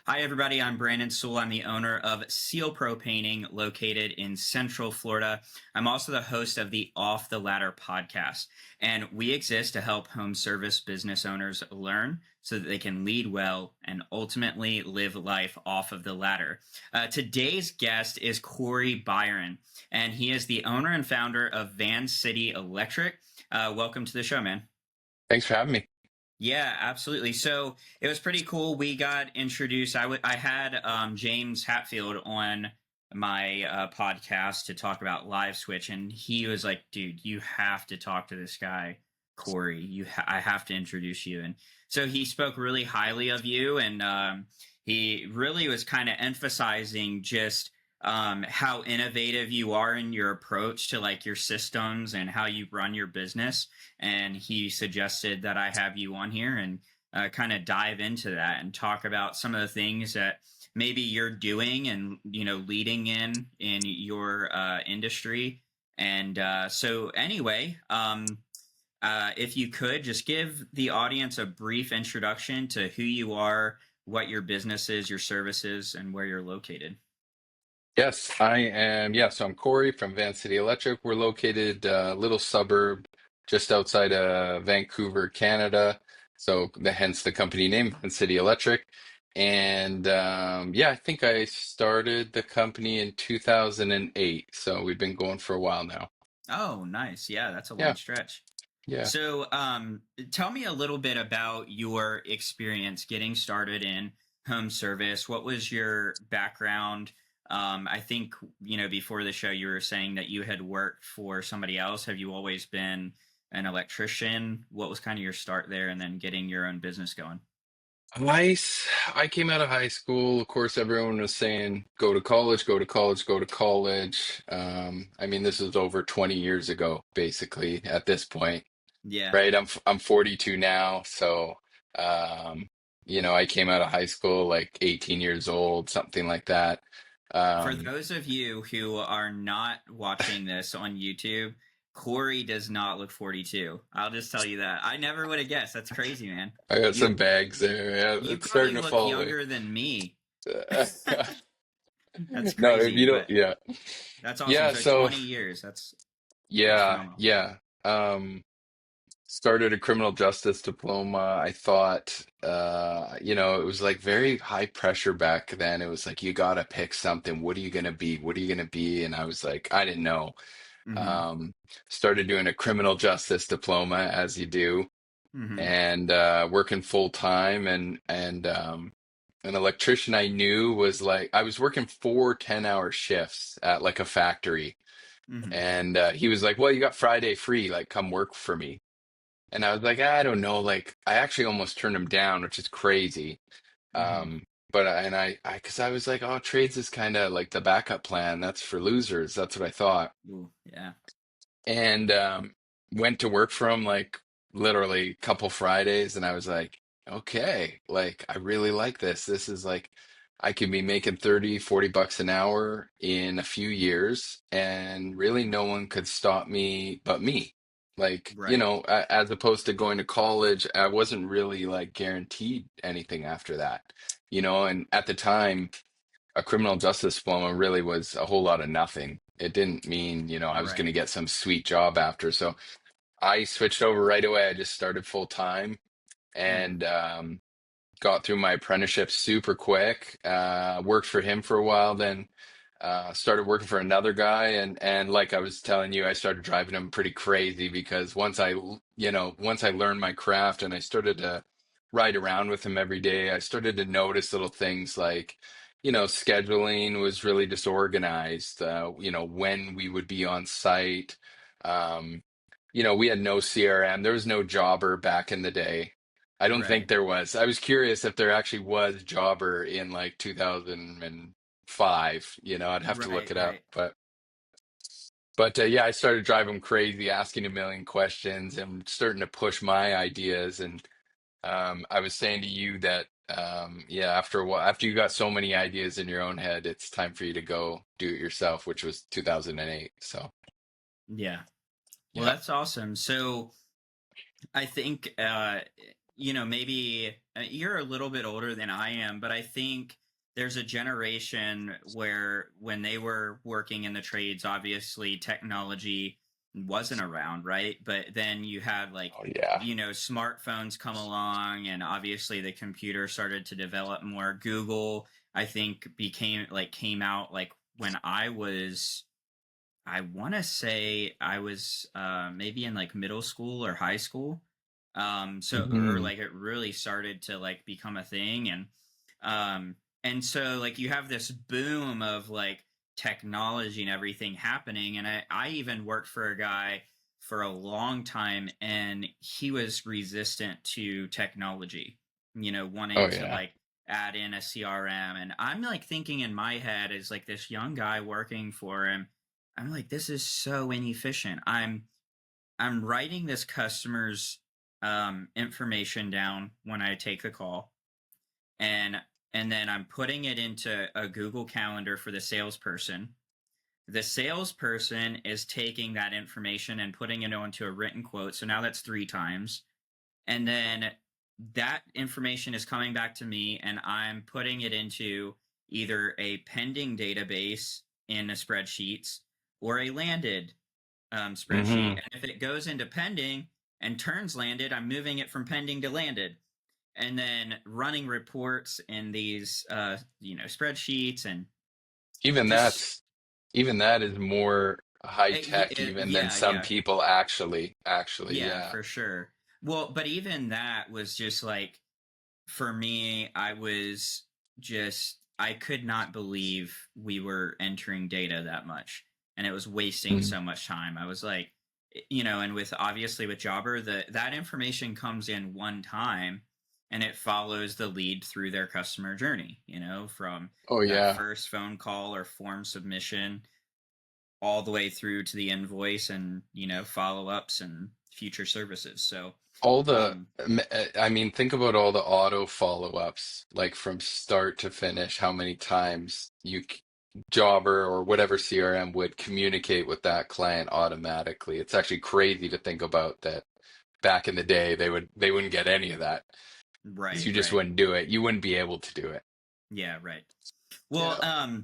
Hi, everybody. I'm Branden Sewell. I'm the owner of Seal Pro Painting located in Central Florida. I'm also the host of the Off the Ladder podcast, and we exist to help home service business owners learn so that they can lead well and ultimately live life off of the ladder. Today's guest is Cory Byron, and he is the owner and founder of Van City Electric. Welcome to the show, man. Thanks for having me. Yeah, absolutely. So it was pretty cool. We got introduced. I had James Hatfield on my podcast to talk about Live Switch, and he was like, "Dude, you have to talk to this guy, Cory. I have to introduce you." And so he spoke really highly of you, and he really was kind of emphasizing just how innovative you are in your approach to like your systems and how you run your business. And he suggested that I have you on here and kind of dive into that and talk about some of the things that maybe you're doing and leading in your industry. And so anyway, if you could just give the audience a brief introduction to who you are, what your business is, your services, and where you're located. Yes, I am. Yeah, so I'm Cory from Van City Electric. We're located a little suburb just outside of Vancouver, Canada. So hence the company name, Van City Electric. And yeah, I think I started the company in 2008. So we've been going for a while now. Oh, nice. Yeah, that's a long Yeah, stretch. yeah. So, tell me a little bit about your experience getting started in home service. What was your background? I think, before the show, you were saying that you had worked for somebody else. Have you always been an electrician? What was kind of your start there and then getting your own business going? I came out of high school. Of course, everyone was saying, go to college, go to college, go to college. I mean, this is over 20 years ago, basically, at this point, Yeah. right? I'm 42 now, so I came out of high school like 18 years old, something like that. For Um, those of you who are not watching this on YouTube, Cory does not look 42. I'll just tell you that. I never would have guessed. That's crazy, man. I got You some bags there. Yeah, you it's probably starting to look fall away. younger than me. That's No, if crazy, you don't, but yeah, that's awesome. yeah. So So 20 years. That's yeah, phenomenal. yeah. Started a criminal justice diploma. I thought, it was like very high pressure back then. It was like, you gotta pick something. What are you gonna be? What are you gonna be? And I was like, I didn't know. Mhm. Um, Started doing a criminal justice diploma, as you do, Mhm. and working full time. And an electrician I knew was like, I was working 4 10-hour shifts at like a factory. Mhm. And he was like, well, you got Friday free, like come work for me. And I was like, I don't know. Like, I actually almost turned him down, which is crazy. Mhm. Because I was like, oh, trades is kind of like the backup plan. That's for losers. That's what I thought. Ooh, yeah. And went to work for him like literally a couple Fridays. And I was like, okay, like, I really like this. This is like, I could be making 30, 40 bucks an hour in a few years, and really no one could stop me but me. Like, Right. as opposed to going to college, I wasn't really like guaranteed anything after that, and at the time, a criminal justice diploma really was a whole lot of nothing. It didn't mean, I was going to Right. get some sweet job after. So I switched over right away. I just started full time Mhm. and got through my apprenticeship super quick. Worked for him for a while, then started working for another guy, and like I was telling you, I started driving him pretty crazy because once I learned my craft and I started to ride around with him every day, I started to notice little things like, scheduling was really disorganized. When we would be on site. Um, we had no CRM. There was no Jobber back in the day. I don't think Right. there was. I was curious if there actually was Jobber in like 2005. I'd have to look Right. it up. Right. But yeah, I started driving him crazy, asking a million questions and starting to push my ideas. And I was saying to you that yeah, after a while, after you got so many ideas in your own head, it's time for you to go do it yourself, which was 2008. So Yeah. Well, yeah. that's awesome. So I think maybe you're a little bit older than I am, but I think there's a generation where when they were working in the trades, obviously technology wasn't around, right? But then you had like, Oh yeah. smartphones come along, and obviously the computer started to develop more. Google, I think, came out like when I want to say I was maybe in like middle school or high school. So or Hmm. like it really started to like become a thing, um and so like you have this boom of like technology and everything happening, and I even worked for a guy for a long time, and he was resistant to technology, Oh wanting to yeah. like add in a CRM. And I'm like thinking in my head as like this young guy working for him, I'm like, this is so inefficient. I'm writing this customer's information down when I take the call, and and then I'm putting it into a Google Calendar for the salesperson. The salesperson is taking that information and putting it onto a written quote. So now that's three times. And then that information is coming back to me, and I'm putting it into either a pending database in a spreadsheets or a landed spreadsheet. Hmm. And if it goes into pending and turns landed, I'm moving it from pending to landed, and then running reports in these spreadsheets, and Even just that is more high tech even than yeah, some yeah, people actually, yeah, yeah. for sure. Well, but even that was just like, for me, I could not believe we were entering data that much, and it was wasting Mm. so much time. I was like, and with obviously with Jobber, that information comes in one time, and it follows the lead through their customer journey, from Oh that yeah. first phone call or form submission all the way through to the invoice, and follow-ups and future services. So All the, um I mean, think about all the auto follow-ups, like from start to finish, how many times Jobber or whatever CRM would communicate with that client automatically. It's actually crazy to think about that back in the day they wouldn't get any of that because right, you just right. wouldn't do it. You wouldn't be able to do it. Yeah, right. Well, Yeah.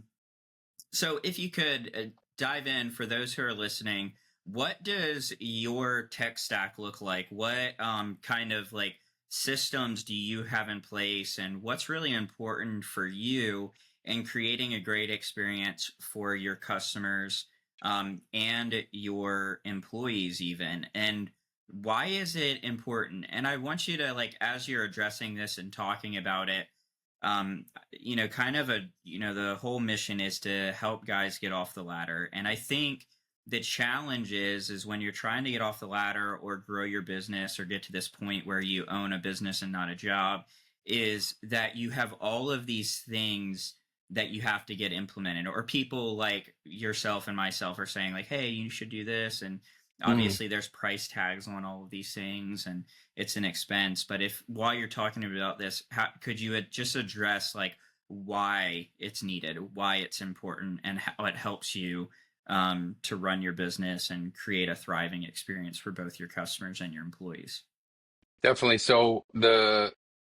so if you could dive in for those who are listening, what does your tech stack look like? What kind of like systems do you have in place, and what's really important for you in creating a great experience for your customers, and your employees even? And why is it important? And I want you to, like, as you're addressing this and talking about it, kind of the whole mission is to help guys get off the ladder. And I think the challenge is when you're trying to get off the ladder or grow your business or get to this point where you own a business and not a job, is that you have all of these things that you have to get implemented, or people like yourself and myself are saying like, hey, you should do this. And Mm. obviously there's price tags on all of these things, and it's an expense. But if while you're talking about this, how could you just address like why it's needed, why it's important, and how it helps you to run your business and create a thriving experience for both your customers and your employees? Definitely. So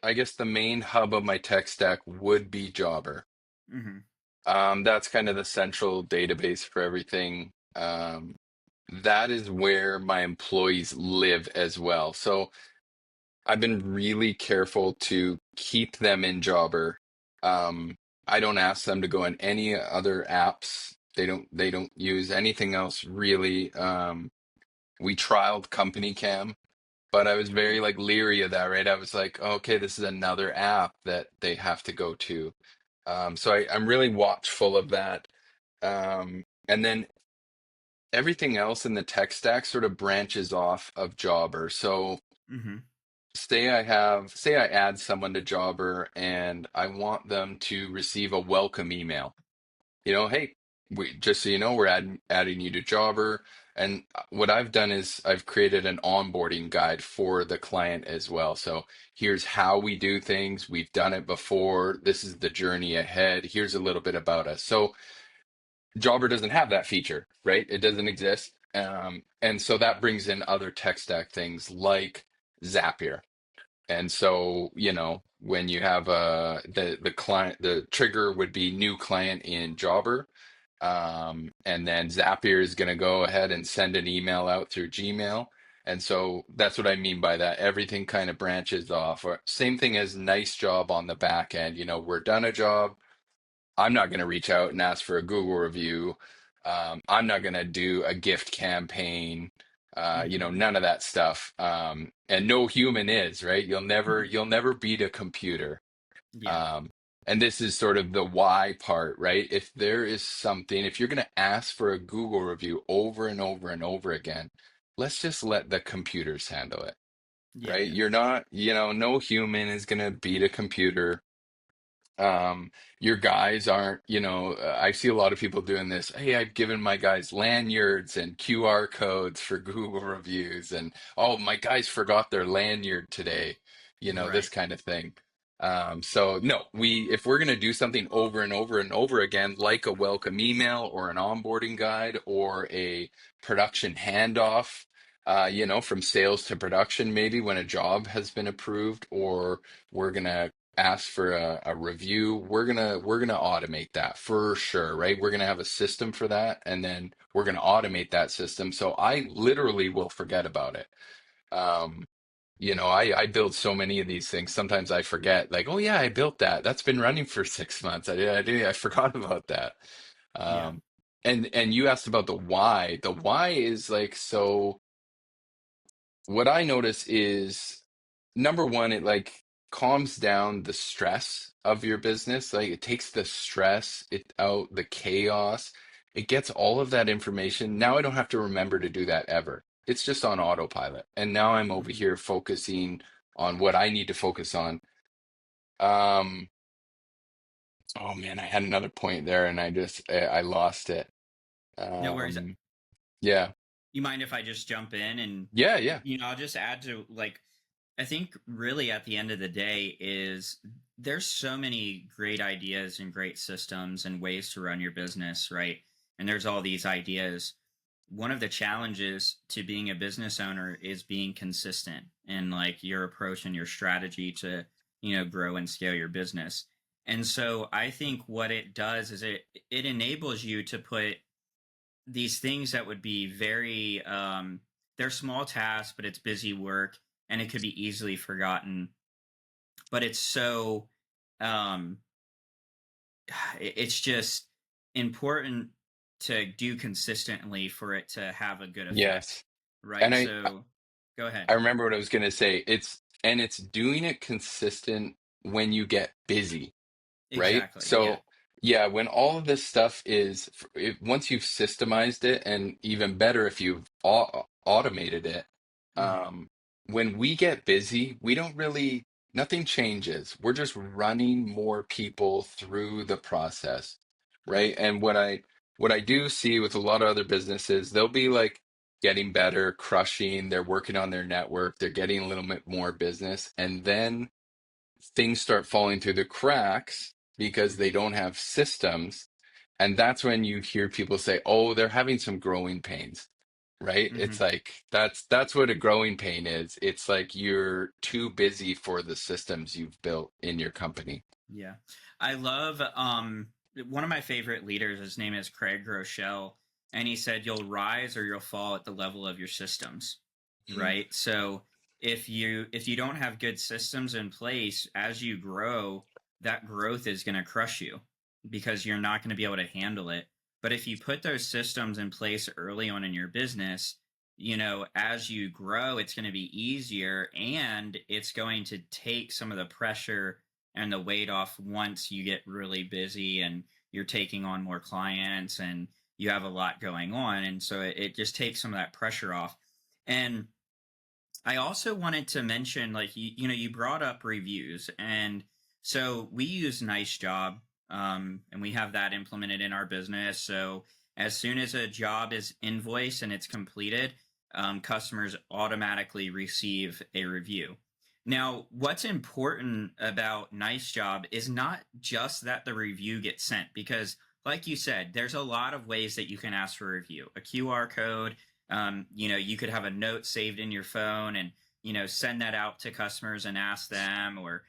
I guess the main hub of my tech stack would be Jobber. Mm-hmm. That's kind of the central database for everything. That is where my employees live as well. So I've been really careful to keep them in Jobber. I don't ask them to go on any other apps. They don't use anything else really. We trialed Company Cam, but I was very like leery of that, right? I was like, okay, this is another app that they have to go to. So I'm really watchful of that. And then everything else in the tech stack sort of branches off of Jobber. So Mm-hmm. say I add someone to Jobber and I want them to receive a welcome email. Hey, just so you know, we're adding you to Jobber. And what I've done is I've created an onboarding guide for the client as well. So here's how we do things. We've done it before. This is the journey ahead. Here's a little bit about us. So Jobber doesn't have that feature, right? It doesn't exist. And so that brings in other tech stack things like Zapier. And so, when you have the client, the trigger would be new client in Jobber. And then Zapier is going to go ahead and send an email out through Gmail. And so that's what I mean by that. Everything kind of branches off. Or same thing as nice job on the back end. We're done a job. I'm not going to reach out and ask for a Google review. I'm not going to do a gift campaign. Hmm. None of that stuff. And no human is, right? You'll never beat a computer. Yeah. Um, and this is sort of the why part, right? If there is something, if you're going to ask for a Google review over and over and over again, let's just let the computers handle it, Yeah. right? Yeah. You're not, no human is going to beat a computer. Your guys aren't, I see a lot of people doing this. Hey, I've given my guys lanyards and QR codes for Google reviews, and oh, my guys forgot their lanyard today, this Right. kind of thing. So no, if we're going to do something over and over and over again, like a welcome email or an onboarding guide or a production handoff, from sales to production, maybe when a job has been approved, or we're gonna ask for a review, we're gonna automate that for sure, right? We're gonna have a system for that, and then we're gonna automate that system. So I literally will forget about it. Um, I build so many of these things. Sometimes I forget, like, oh yeah, I built that. That's been running for 6 months. I forgot about that. Yeah. Um, and you asked about the why. The why is like, so what I notice is, number one, it like calms down the stress of your business. Like it takes the stress it out, the chaos. It gets all of that information. Now I don't have to remember to do that ever. It's just on autopilot. And now I'm over Hmm. here focusing on what I need to focus on. Um, oh man, I had another point there and I lost it. No worries. Um, yeah. You mind if I just jump in and Yeah, yeah. I'll just add to like I think really at the end of the day is there's so many great ideas and great systems and ways to run your business, right? And there's all these ideas. One of the challenges to being a business owner is being consistent in like your approach and your strategy to, grow and scale your business. And so I think what it does is it enables you to put these things that would be very they're small tasks but it's busy work and it could be easily forgotten but it's so um it's just important to do consistently for it to have a good effect, Yes. And right? I So go ahead. I remember what I was going to say. It's doing it consistent when you get busy, right? Exactly, yeah. So, yeah, when all of this stuff once you've systemized it, and even better if you've automated it, Hmm. um, when we get busy, we don't really, nothing changes. We're just running more people through the process, right? Right. And what I do see with a lot of other businesses, they'll be like getting better, crushing, they're working on their network, they're getting a little bit more business, and then things start falling through the cracks because they Hmm. don't have systems. And that's when you hear people say, "Oh, they're having some growing pains." Right? It's Hmm. like that's what a growing pain is. It's like you're too busy for the systems you've built in your company. Yeah, I love one of my favorite leaders. His name is Craig Groeschel, and he said, "You'll rise or you'll fall at the level of your systems." Mm. Right. So if you don't have good systems in place as you grow, that growth is going to crush you because you're not going to be able to handle it. But if you put those systems in place early on in your business, as you grow, it's going to be easier and it's going to take some of the pressure and the weight off once you get really busy and you're taking on more clients and you have a lot going on. And so it just takes some of that pressure off. And I also wanted to mention, like you brought up reviews, and so we use Nice Job, and we have that implemented in our business. So as soon as a job is invoiced and it's completed, customers automatically receive a review. Now, what's important about Nice Job is not just that the review gets sent, because, like you said, there's a lot of ways that you can ask for a review. A QR code, you could have a note saved in your phone and send that out to customers and ask them, or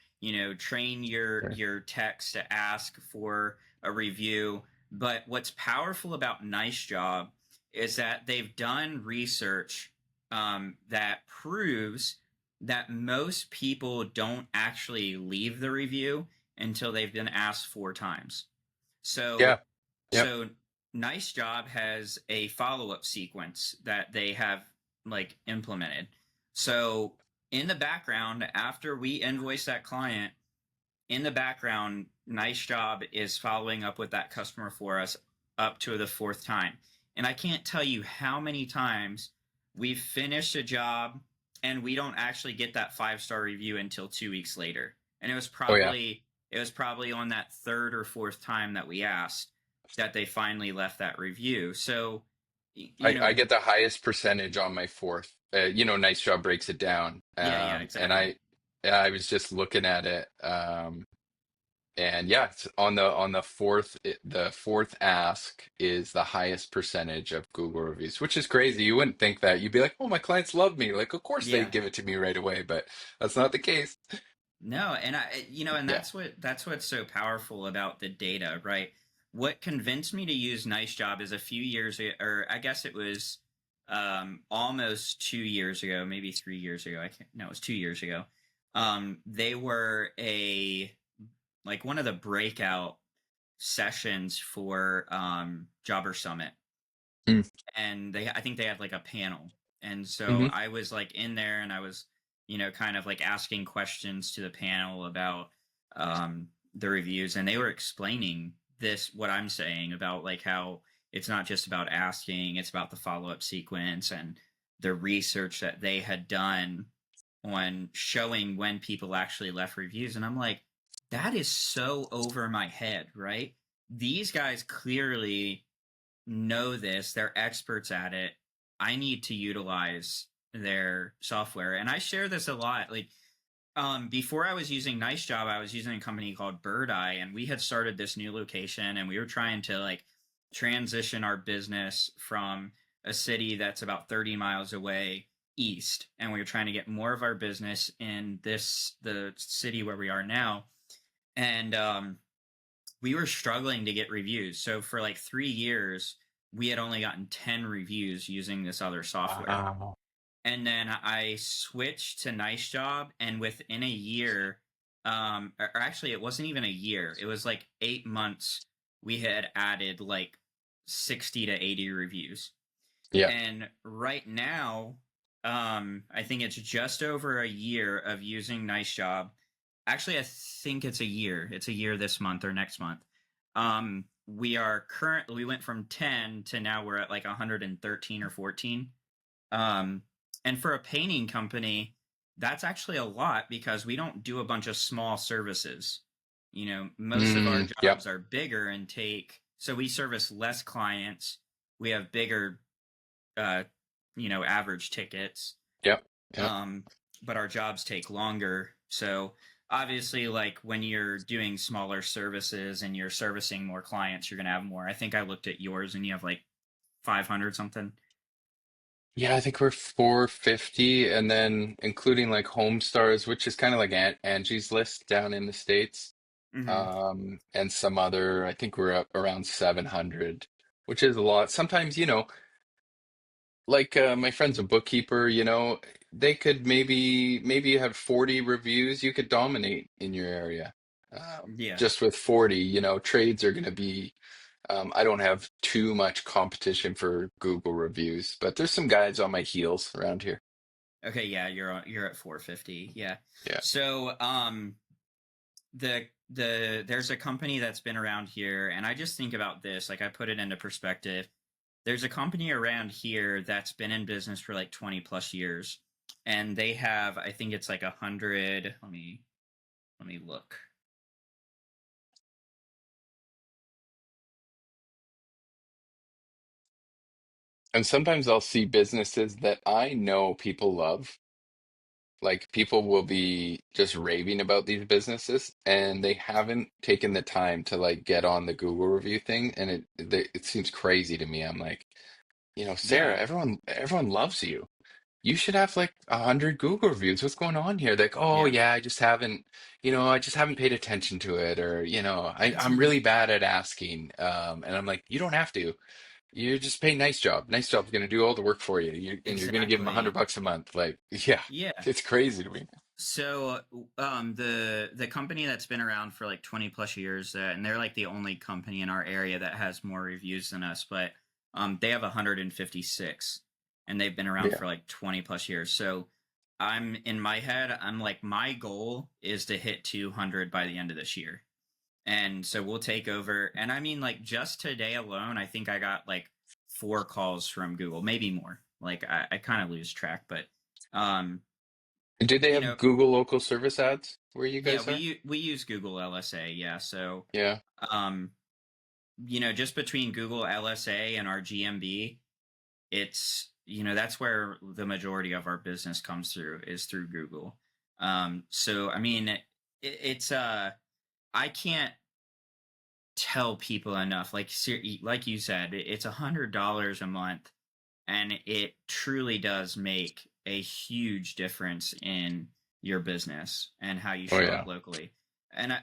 train Sure. your techs to ask for a review. But what's powerful about Nice Job is that they've done research that proves that most people don't actually leave the review until they've been asked 4 times. So Yeah. Yep. so Nice Job has a follow-up sequence that they have like implemented. So in the background, after we invoice that client, in the background, Nice Job is following up with that customer for us up to the 4th time. And I can't tell you how many times we've finished a job and we don't actually get that 5-star review until 2 weeks later. And Oh yeah. it was probably on that 3rd or 4th time that we asked that they finally left that review. So, you I know, get the highest percentage on my fourth. Nice Job breaks it down. yeah, And exactly. I was just looking at it. And yeah, it's on the the fourth ask is the highest percentage of Google reviews, which is crazy. You wouldn't think that. You'd be like, "Oh, my clients love me. Like, of course they Yeah. give it to me right away." But that's not the case. No, and and Yeah. that's what's so powerful about the data, right? What convinced me to use Nice Job is a few years ago, or I guess it was almost 2 years ago, maybe 3 years ago. I can't. No, it was 2 years ago. They were a like one of the breakout sessions for Jobber Summit, Mm. and I think they had like a panel, and so Hmm. I was like in there, and I was kind of like asking questions to the panel about the reviews, and they were explaining this what I'm saying about like how it's not just about asking, it's about the follow-up sequence and the research that they had done on showing when people actually left reviews. And I'm like, that is so over my head, right? These guys clearly know this, they're experts at it. I need to utilize their software. And I share this a lot. Like before I was using Nice Job, I was using a company called Bird Eye, and we had started this new location, and we were trying to like transition our business from a city that's about 30 miles away east, and we were trying to get more of our business in the city where we are now. And we were struggling to get reviews. So for like 3 years, we had only gotten 10 reviews using this other software. Wow. And then I switched to Nice Job, and within a year, or actually, it wasn't even a year, it was like 8 months, we had added like 60 to 80 reviews. Yeah. And right now, I think it's just over a year of using Nice Job. Actually, I think it's a year. It's a year this month or next month. We went from 10 to now we're at like 113 or 14. Um, and for a painting company, that's actually a lot because we don't do a bunch of small services. Most of our Mm, yep. jobs are bigger and so we service less clients. We have bigger uh, average tickets. Yep. Yep. Um, but our jobs take longer. So obviously, like when you're doing smaller services and you're servicing more clients, you're gonna have more. I think I looked at yours and you have like 500 something. Yeah, I think we're 450, and then including like Home Stars, which is kind of like Angie's List down in the States. Mm-hmm. And some other, I think we're up around 700, which is a lot. Sometimes, like my friend's a bookkeeper, they could maybe you have 40 reviews, you could dominate in your area. Yeah. Just with 40, trades are going to be, I don't have too much competition for Google reviews, but there's some guys on my heels around here. Okay. Yeah. You're at 450. Yeah. Yeah. So there's a company that's been around here, and I just think about this. Like I put it into perspective. There's a company around here that's been in business for like 20 plus years, and they have, I think it's like 100. Let me look. And sometimes I'll see businesses that I know people love. Like people will be just raving about these businesses and they haven't taken the time to like get on the Google review thing. And it seems crazy to me. I'm like, Sarah, Yeah. everyone loves you. you should have like 100 Google reviews. What's going on here? Like, oh Yeah. yeah, I just haven't paid attention to it, or I'm really bad at asking. And I'm like, you don't have to. You just pay nice job. Nice job's gonna do all the work for you. And you're gonna give them Exactly. $100 a month. Like, yeah, Yeah. it's crazy to me. So, the company that's been around for like 20 plus years, and they're like the only company in our area that has more reviews than us, but they have 156, and they've been around Yeah. for like 20 plus years. So, I'm in my head, I'm like, my goal is to hit 200 by the end of this year. And so we'll take over. And I mean, like, just today alone, I think I got like 4 calls from Google, maybe more. Like, I kind of lose track, but um, And do they you have know, Google local service ads where you yeah, guys are? we use Google LSA, yeah. So, Yeah. um, just between Google LSA and our GMB, it's that's where the majority of our business comes through is through Google. So I mean, it's I can't tell people enough. Like like you said, it's $100 a month, and it truly does make a huge difference in your business and how you Oh show up yeah. locally. And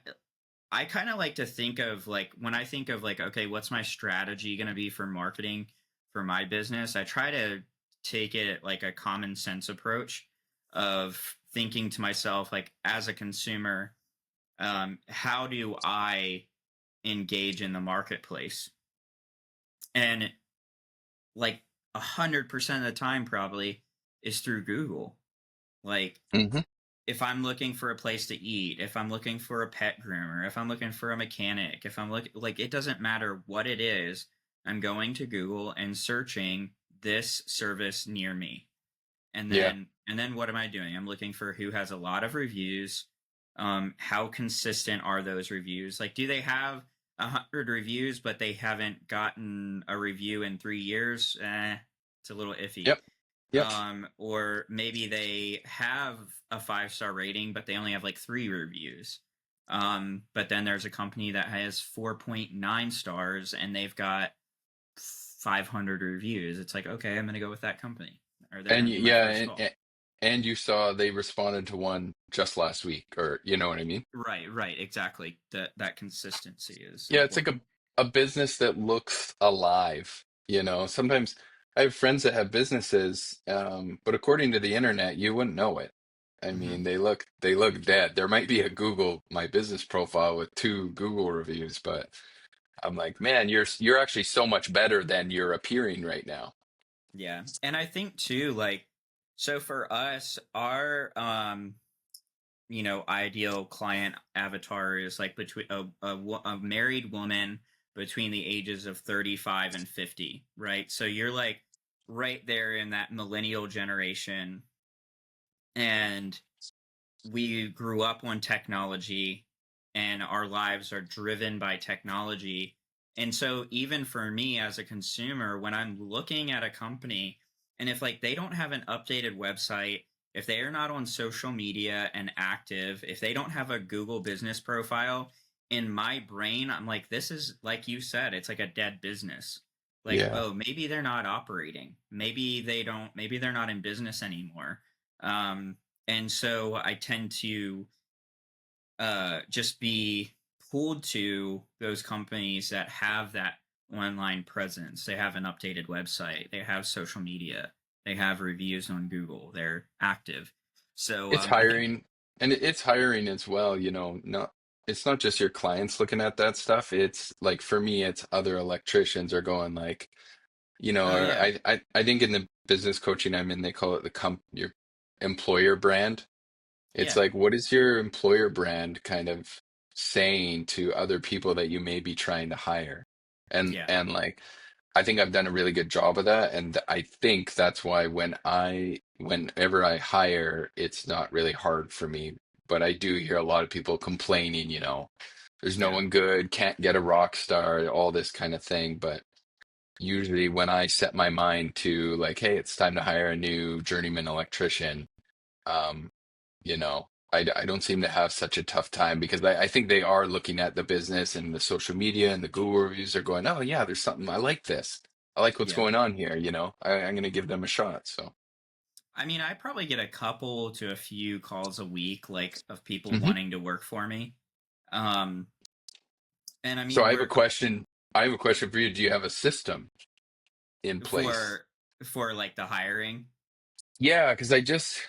I kind of like to think of like when I think of like, okay, what's my strategy going to be for marketing for my business? I try to take it like a common sense approach of thinking to myself, like, as a consumer, how do I engage in the marketplace? And like 100% of the time, probably is through Google. Like, Hmm. if I'm looking for a place to eat, if I'm looking for a pet groomer, if I'm looking for a mechanic, if I'm looking, like, it doesn't matter what it is, I'm going to Google and searching this service near me. Yeah. And then what am I doing? I'm looking for who has a lot of reviews. How consistent are those reviews? Like, do they have 100 reviews, but they haven't gotten a review in 3 years? It's a little iffy. Yep. Yep. Or maybe they have a 5-star rating, but they only have like 3 reviews. But then there's a company that has 4.9 stars and they've got 500 reviews. It's like, okay, I'm going to go with that company, or they're And going to be my yeah, first call. and you saw they responded to one just last week, or you know what I mean? Right, right, exactly. That consistency is Yeah, it's like important. a business that looks alive, you know. Sometimes I have friends that have businesses, but according to the internet, you wouldn't know it. I Hmm. mean, they look dead. There might be a Google My Business profile with 2 Google reviews, but I'm like, man, you're actually so much better than you're appearing right now. Yeah, and I think too, like, so for us, our ideal client avatar is like between a married woman between the ages of 35 and 50, right? So you're like right there in that millennial generation, and we grew up on technology, and our lives are driven by technology. And so even for me as a consumer, when I'm looking at a company, and if like they don't have an updated website, if they are not on social media and active, if they don't have a Google business profile, in my brain I'm like, this is, like you said, it's like a dead business. Like, Yeah. oh, maybe they're not operating, maybe they're not in business anymore. And so I tend to just be pulled to those companies that have that online presence. They have an updated website, they have social media, they have reviews on Google, they're active. So It's I think, hiring, and it's hiring as well, not it's not just your clients looking at that stuff. It's like for me, it's other electricians are going like, oh or yeah, I think in the business coaching I'm in, they call it your employer brand. It's yeah, like, what is your employer brand kind of saying to other people that you may be trying to hire? yeah, And like I think I've done a really good job of that. And I think that's why whenever I hire, it's not really hard for me. But I do hear a lot of people complaining, there's no yeah, one good, can't get a rock star, all this kind of thing. But usually when I set my mind to like, hey, it's time to hire a new journeyman electrician, um, I don't seem to have such a tough time because I think they are looking at the business and the social media and the Google reviews are going, oh yeah, there's something I like this. I like what's yeah. going on here, I'm going to give them a shot. So I mean, I probably get a couple to a few calls a week, like of people Hmm. wanting to work for me. Um, and I So mean, I have a we're question. I have a question for you. Do you have a system in place? for like the hiring. Yeah, because I just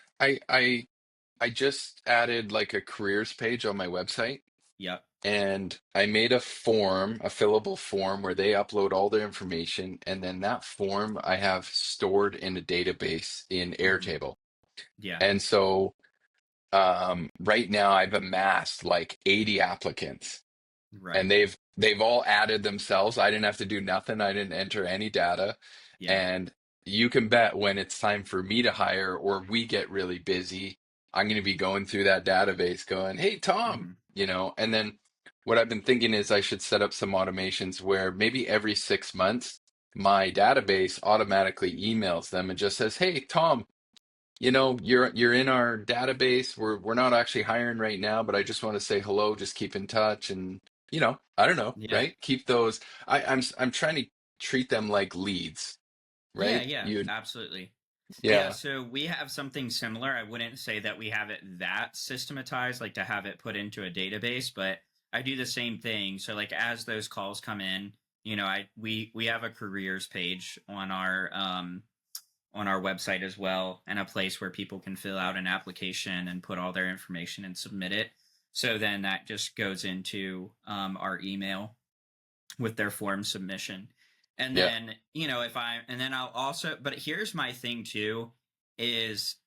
added like a careers page on my website, Yep. and I made a form, a fillable form where they upload all their information, and then that form I have stored in a database in Hmm. Airtable. Yeah. And so right now I've amassed like 80 applicants, and Right. they've all added themselves. I didn't have to do nothing. I didn't enter any data. Yeah. And you can bet when it's time for me to hire or we get really busy, I'm going to be going through that database going, "Hey, Tom," Hmm. and then what I've been thinking is I should set up some automations where maybe every 6 months my database automatically emails them and just says, "Hey, Tom, you're in our database. We're not actually hiring right now, but I just want to say hello, just keep in touch." And I don't know, Yeah. right? Keep those. I'm trying to treat them like leads, Yeah. right? Yeah. You Absolutely. Yeah. Yeah. So we have something similar. I wouldn't say that we have it that systematized, like to have it put into a database, but I do the same thing. So like as those calls come in, we have a careers page on our website as well, and a place where people can fill out an application and put all their information and submit it. So then that just goes into our email with their form submission. And Yeah. then, and then I'll also, but here's my thing too, is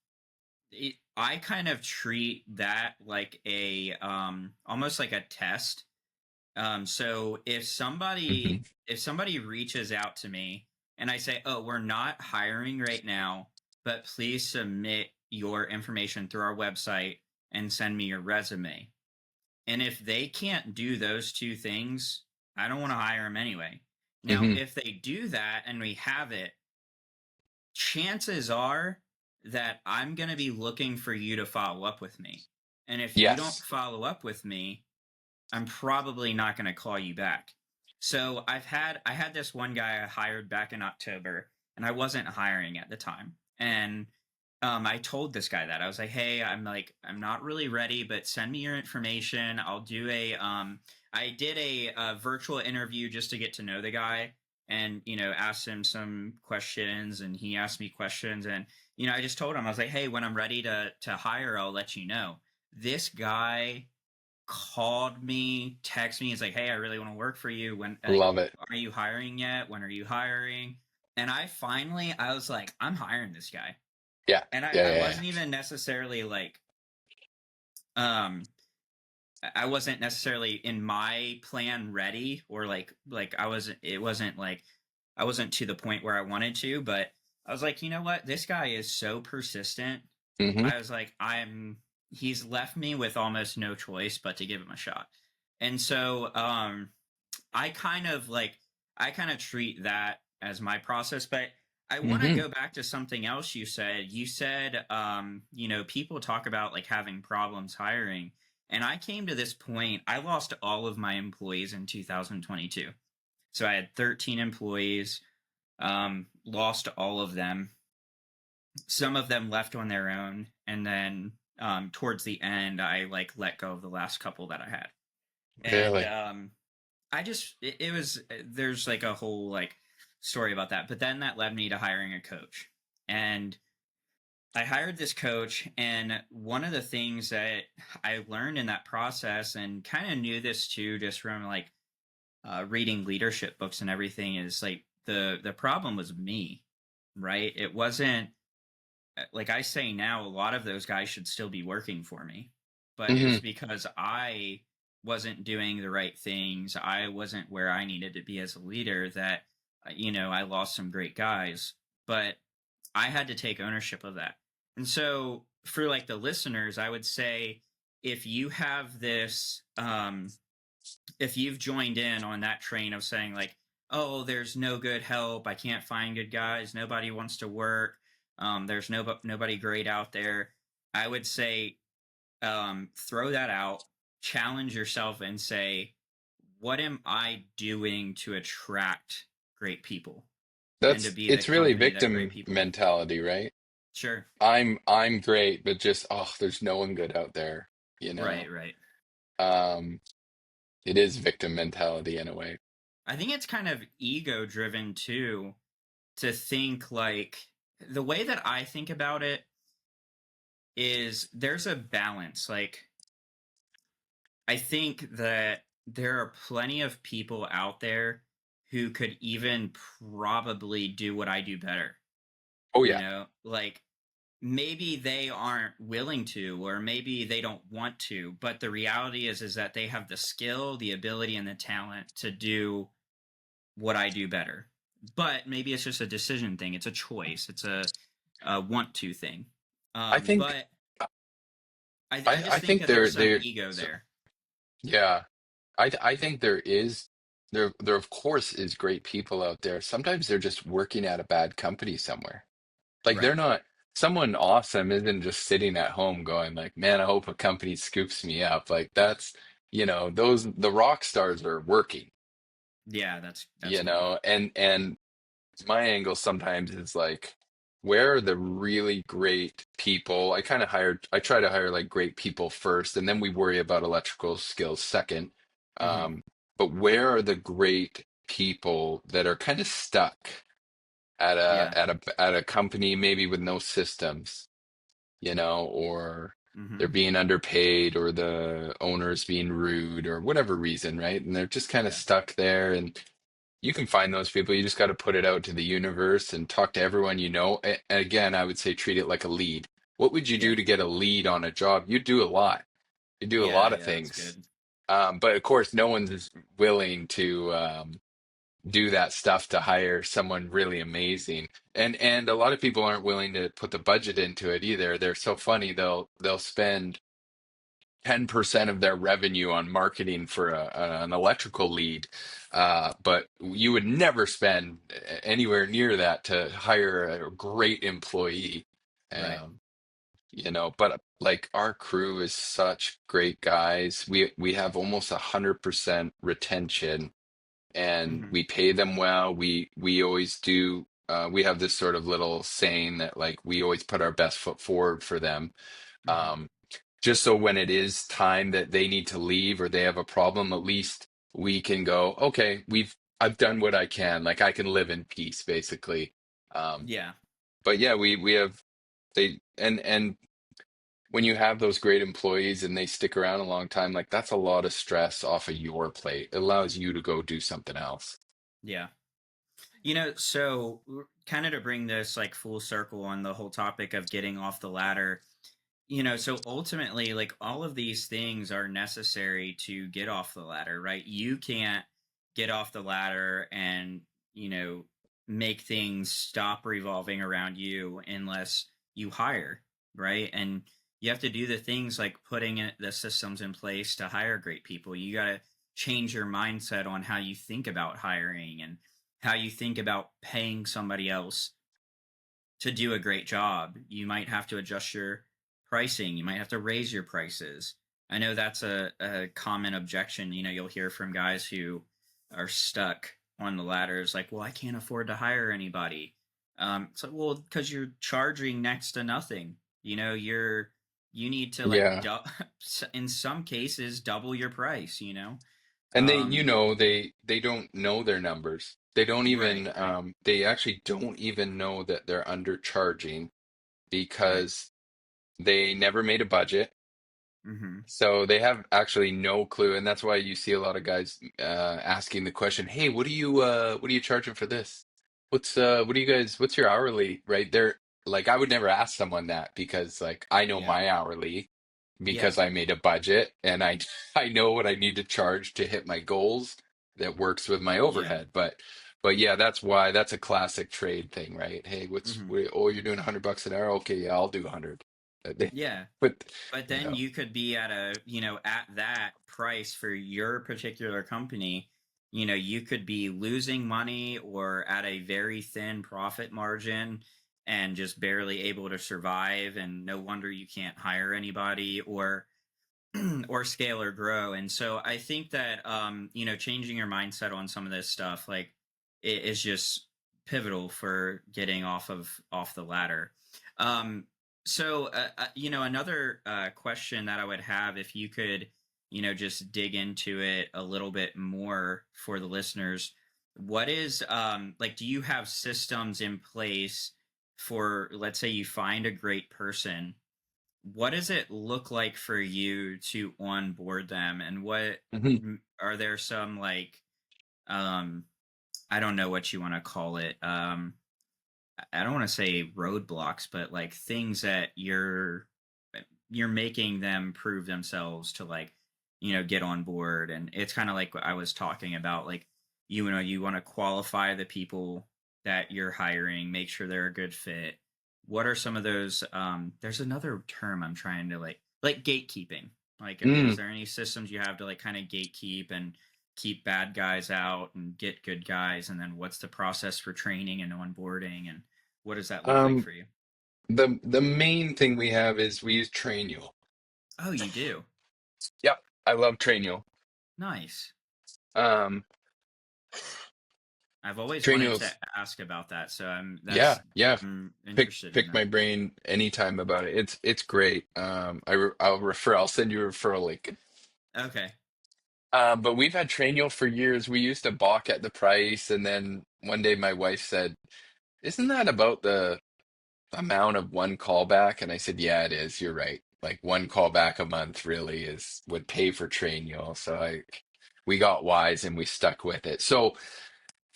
I kind of treat that like almost like a test. So Hmm. if somebody reaches out to me and I say, "Oh, we're not hiring right now, but please submit your information through our website and send me your resume." And if they can't do those two things, I don't want to hire them anyway. Now, Hmm. if they do that and we have it, chances are that I'm going to be looking for you to follow up with me. And if you don't Yes. follow up with me, I'm probably not going to call you back. So I had this one guy I hired back in October, and I wasn't hiring at the time. And I told this guy that I was like, "Hey, I'm not really ready, but send me your information. I'll do a I did a virtual interview just to get to know the guy, and asked him some questions, and he asked me questions, and I just told him I was like, "Hey, when I'm ready to hire, I'll let you know." This guy called me, texted me. He's like, "Hey, I really want to work for you. When Love it. are you hiring yet? When are you hiring?" And I was like, "I'm hiring this guy." Yeah. And Yeah. I Yeah. Yeah. wasn't even necessarily like um I wasn't necessarily in my plan ready, or like I wasn't it wasn't like I wasn't to the point where I wanted to, but I was like, "You know what? This guy is so persistent." Hmm. I was like, he's left me with almost no choice but to give him a shot. And so I kind of like I kind of treat that as my process, but I want to Hmm. go back to something else you said. You said people talk about like having problems hiring. And I came to this point, I lost all of my employees in 2022. So I had 13 employees, lost all of them. Some of them left on their own, and then towards the end I like let go of the last couple that I had. And Really? I just it was there's like a whole like story about that, but then that led me to hiring a coach. And I hired this coach, and one of the things that I learned in that process, and kind of knew this too just from like reading leadership books and everything, is like the problem was me, right? It wasn't like I say now, a lot of those guys should still be working for me, but it was Hmm. because I wasn't doing the right things. I wasn't where I needed to be as a leader that, I lost some great guys, but I had to take ownership of that. And so for like the listeners, I would say if you have this, if you've joined in on that train of saying like, "Oh, there's no good help, I can't find good guys, nobody wants to work, there's nobody great out there," I would say throw that out, challenge yourself, and say, "What am I doing to attract great people and to be the It's really company that great victim people?" mentality, right? Sure. I'm great, but just there's no one good out there, you know. Right, right. Um, it is victim mentality in a way. I think it's kind of ego driven too, to think like the way that I think about it is there's a balance. Like, I think that there are plenty of people out there who could even probably do what I do better. Oh You yeah. know, like maybe they aren't willing to, or maybe they don't want to, but the reality is that they have the skill, the ability, and the talent to do what I do better. But maybe it's just a decision thing. It's a choice. It's a want to thing. I think But I I just think think that there's some there ego so, there. yeah. I think there of course is great people out there. Sometimes they're just working at a bad company somewhere. Like they're Right. not someone awesome isn't just sitting at home going like, man, I hope a company scoops me up. Like that's, those the rock stars are working, Yeah, that's good. and my angle sometimes is like, where are the really great people? I try to hire like great people first, and then we worry about electrical skills second. Hmm. Um, but where are the great people that are kind of stuck at Yeah. a company maybe with no systems, or they're Hmm. being underpaid or the owner's being rude or whatever reason, right? And they're just kind of Yeah. stuck there. And you can find those people. You just got to put it out to the universe and talk to everyone you know. And again, I would say treat it like a lead. What would you do Yeah. to get a lead on a job? You do a lot. You do a Yeah. lot of Yeah. That's things. good. But of course, no one's willing to do that stuff to hire someone really amazing. And a lot of people aren't willing to put the budget into it either. They're so funny. They'll spend 10% of their revenue on marketing for an electrical lead. But you would never spend anywhere near that to hire a great employee. Right. Um, but like our crew is such great guys. We have almost 100% retention, and Hmm. we pay them well. We always do. We have this sort of little saying that like we always put our best foot forward for them. Hmm. Um, just so when it is time that they need to leave or they have a problem, at least we can go, okay, I've done what I can. Like I can live in peace, basically. Um, Yeah. but yeah, we have and when you have those great employees and they stick around a long time, like that's a lot of stress off of your plate. It allows you to go do something else. Yeah. So kind of to bring this like full circle on the whole topic of getting off the ladder, so ultimately, like all of these things are necessary to get off the ladder, right? You can't get off the ladder and, you know, make things stop revolving around you unless you hire, right? And you have to do the things like the systems in place to hire great people. You got to change your mindset on how you think about hiring and how you think about paying somebody else to do a great job. You might have to adjust your pricing. You might have to raise your prices. I know that's a common objection. You'll hear from guys who are stuck on the ladders, like, well, I can't afford to hire anybody. It's like, well, because you're charging next to nothing. You need to like, Yeah. in some cases, double your price. And Um, they don't know their numbers. They don't right, even right, they actually don't even know that they're undercharging right. because they never made a budget. Hmm. So they have actually no clue, and that's why you see a lot of guys asking the question, "Hey, what are you charging for this? What's your hourly?" Right? They're like, I would never ask someone that because like I know Yeah, my hourly yeah. because I made a budget and I know what I need to charge to hit my goals that works with my Yeah. overhead. But yeah, that's why that's a classic trade thing, right? Hey, Hmm. you're doing $100 an hour? Okay, yeah, I'll do 100. Yeah. But But you then know. you could be at that price for your particular company. You could be losing money or at a very thin profit margin and just barely able to survive. And no wonder you can't hire anybody or or scale or grow. And so I think that changing your mindset on some of this stuff like it is just pivotal for getting off the ladder. Um, another question that I would have, if you could, just dig into it a little bit more for the listeners, what is, like, do you have systems in place for, let's say you find a great person? What does it look like for you to onboard them? And Mhm. are there some, like, um, I don't know what you want to call it. I don't want to say roadblocks, but like things that you're making them prove themselves to, like, get on board. And it's kind of like what I was talking about, like, you want to qualify the people that you're hiring, make sure they're a good fit. What are some of those, there's another term I'm trying to, like gatekeeping. Like, is Mm. there any systems you have to, like, kind of gatekeep and keep bad guys out and get good guys? And then what's the process for training and onboarding, and what does that look like Um, for you? the main thing we have is we use Trainual. Oh, you do. Yep, I love Trainual. Nice. Um, I've always wanted to Trainual's ask about that, so yeah, yeah. I'm Pick interested in pick my that. brain anytime about it. It's great. I'll refer. I'll send you a referral link. Okay. But we've had Trainual for years. We used to balk at the price, and then one day my wife said, "Isn't that about the amount of one callback?" And I said, "Yeah, it is. You're right. Like one callback a month really is would pay for Trainual." So we got wise and we stuck with it. So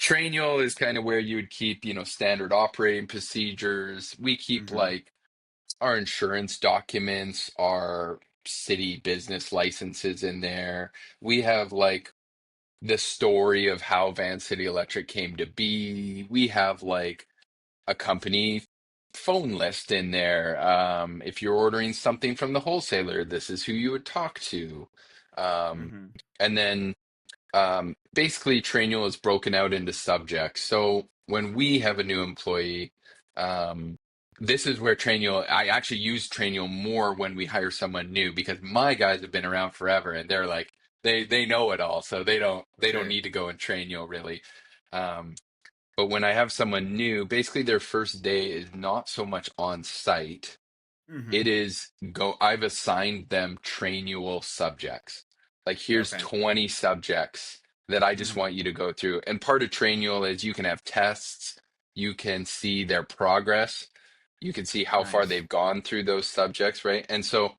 Trainual is kind of where you would keep, standard operating procedures. We keep Mm-hmm. like our insurance documents, our city business licenses in there. We have like the story of how Van City Electric came to be. We have like a company phone list in there. If you're ordering something from the wholesaler, this is who you would talk to. Um, Mm-hmm. and then basically, Trainual is broken out into subjects. So when we have a new employee, um, this is where Trainual, I actually use Trainual more when we hire someone new because my guys have been around forever and they're like, they know it all. So they don't Sure. need to go in Trainual really. Um, but when I have someone new, basically their first day is not so much on site. Mm-hmm. It is I've assigned them trainual subjects. Like here's Okay. 20 subjects that I just Mm-hmm. want you to go through. And part of trainual is you can have tests, you can see their progress, you can see how far Nice. they've gone through those subjects, right? And so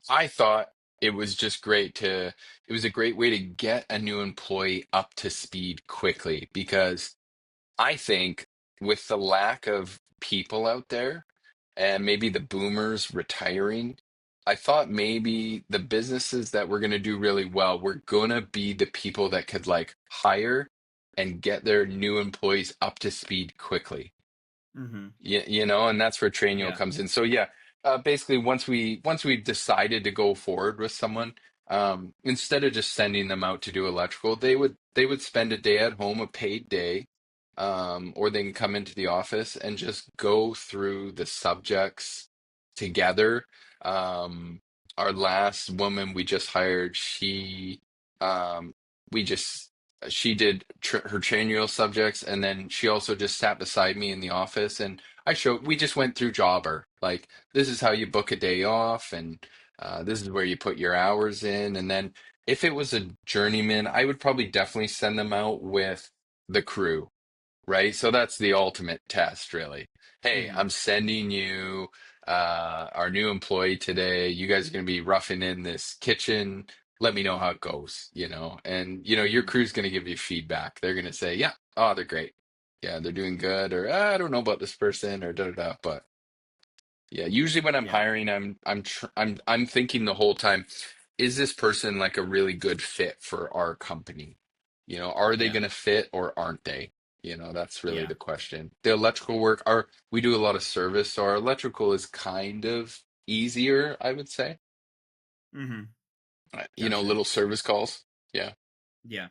I thought it was just it was a great way to get a new employee up to speed quickly because I think with the lack of people out there and maybe the boomers retiring, I thought maybe the businesses that were going to do really well were going to be the people that could like hire and get their new employees up to speed quickly. Mm-hmm. And that's where Trainio Yeah. comes in. So yeah, basically once we decided to go forward with someone, instead of just sending them out to do electrical, they would spend a day at home, a paid day, or they can come into the office and just go through the subjects together. Um, our last woman we just hired, um, we just she did her training subjects, and then she also just sat beside me in the office, and we just went through Jobber, like this is how you book a day off, and this is where you put your hours in, and then if it was a journeyman, I would probably definitely send them out with the crew, right? So that's the ultimate test, really. Hey, Mm-hmm. I'm sending you our new employee today. You guys are going to be roughing in this kitchen. Let me know how it goes, and your Mm-hmm. crew's going to give you feedback. They're going to say, yeah, oh, they're great. Yeah, they're doing good, or I don't know about this person, or da da da. But yeah, usually when I'm Yeah. hiring, I'm thinking the whole time, is this person like a really good fit for our company? Are they Yeah. going to fit or aren't they? That's really Yeah. the question. The electrical work, we do a lot of service, so our electrical is kind of easier, I would say. Mm-hmm. Gotcha. Little service calls. Yeah. Yeah.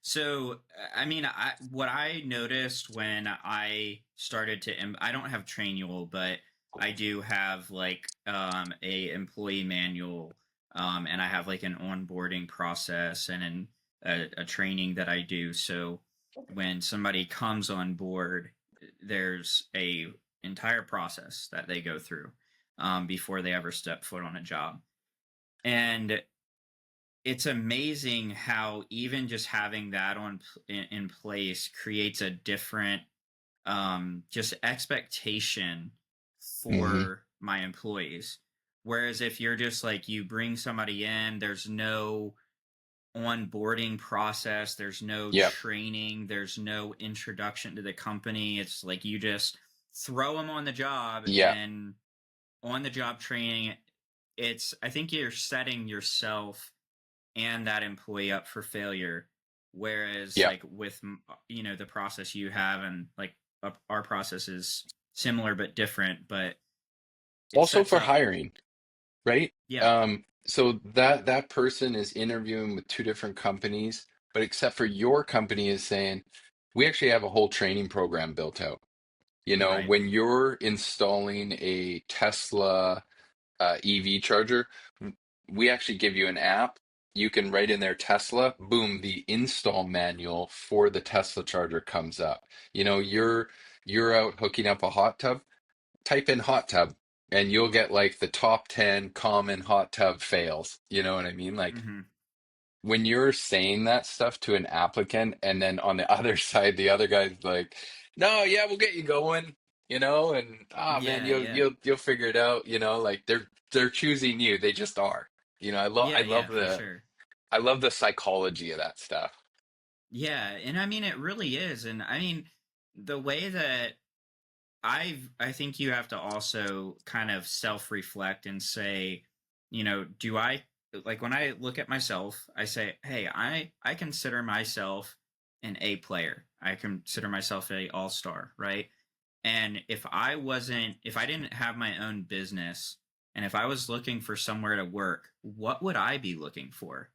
So, I mean, what I noticed when I started to, I don't have Trainual, but I do have, like, a employee manual, and I have like an onboarding process and a training that I do. So when somebody comes on board, there's a entire process that they go through before they ever step foot on a job. And it's amazing how even just having that in place creates a different just expectation Hmm. for my employees. Whereas if you're just like you bring somebody in, there's no onboarding process, there's no Yep. training, there's no introduction to the company. It's like you just throw them on the job, Yeah. and on the job training, it's I think you're setting yourself and that employee up for failure. Whereas Yeah. like with the process you have, and like our process is similar but different, but it Also sets for up. hiring, right? Yeah. So that person is interviewing with two different companies, but except for your company is saying, we actually have a whole training program built out. You know, Right. when you're installing a Tesla EV charger, we actually give you an app. You can write in there Tesla, boom, the install manual for the Tesla charger comes up. You know, you're out hooking up a hot tub, type in hot tub and you'll get like the top 10 common hot tub fails. You know what I mean? Like Hmm. when you're saying that stuff to an applicant and then on the other side the other guy's like, "No, yeah, we'll get you going." You know, and ah man, Yeah, you'll yeah. you'll figure it out, you know, like they're choosing you. They just are. You know, Yeah, yeah, for sure. I love the psychology of that stuff. Yeah, and I mean it really is. And I mean the way that I think you have to also kind of self-reflect and say, do I like when I look at myself, I say, "Hey, I consider myself an A player. I consider myself a all-star, right?" And if I didn't have my own business, and if I was looking for somewhere to work, what would I be looking for?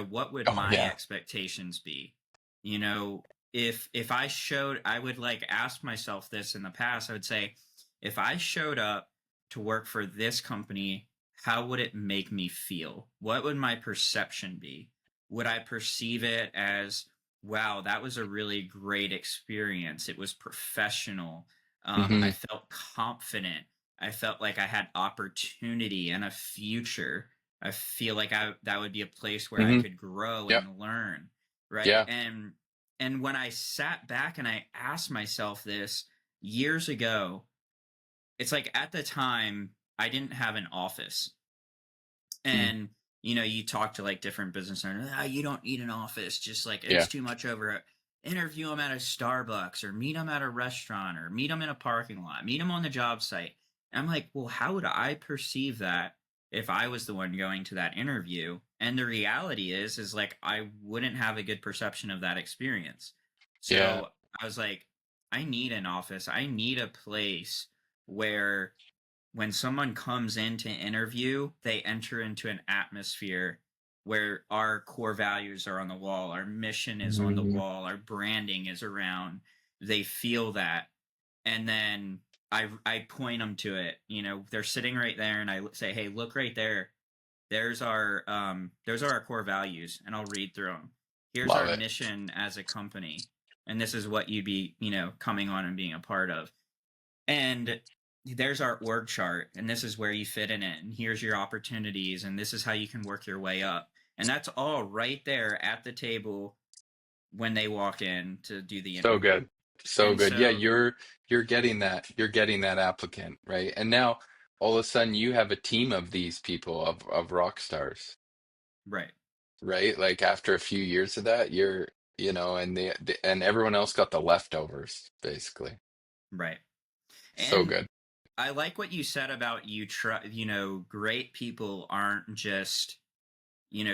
What would Oh my yeah. expectations be? You know, if I showed, I would like ask myself this in the past. I would say, if I showed up to work for this company, how would it make me feel? What would my perception be? Would I perceive it as, wow, that was a really great experience. It was professional. I Hmm. felt confident. I felt like I had opportunity and a future. I feel like that would be a place where I Hmm. could grow Yep. and learn, right? Yeah. And when I sat back and I asked myself this years ago, it's like at the time I didn't have an office. Mm. And you talk to like different business owners, you don't need an office, just like it's Yeah. too much over. Interview them at a Starbucks, or meet them at a restaurant, or meet them in a parking lot, meet them on the job site. And I'm like, well, how would I perceive that if I was the one going to that interview? And the reality is like I wouldn't have a good perception of that experience. Yeah. So I was like, I need an office. I need a place where when someone comes in to interview, they enter into an atmosphere where our core values are on the wall, our mission is on the Hmm. wall, our branding is around. They feel that, and then I point them to it. They're sitting right there, and I say, "Hey, look right there. Those are our core values," and I'll read through them. Here's Love our it. mission as a company, and this is what you'd be coming on and being a part of. And there's our org chart, and this is where you fit in it, and here's your opportunities, and this is how you can work your way up. And that's all right there at the table when they walk in to do the So interview. good. So And good. Yeah, so, you're getting that applicant, right? And now all of a sudden you have a team of these people of rock stars, right, right? Like after a few years of that, and and everyone else got the leftovers, basically. right. So And good. I like what you said about great people aren't just,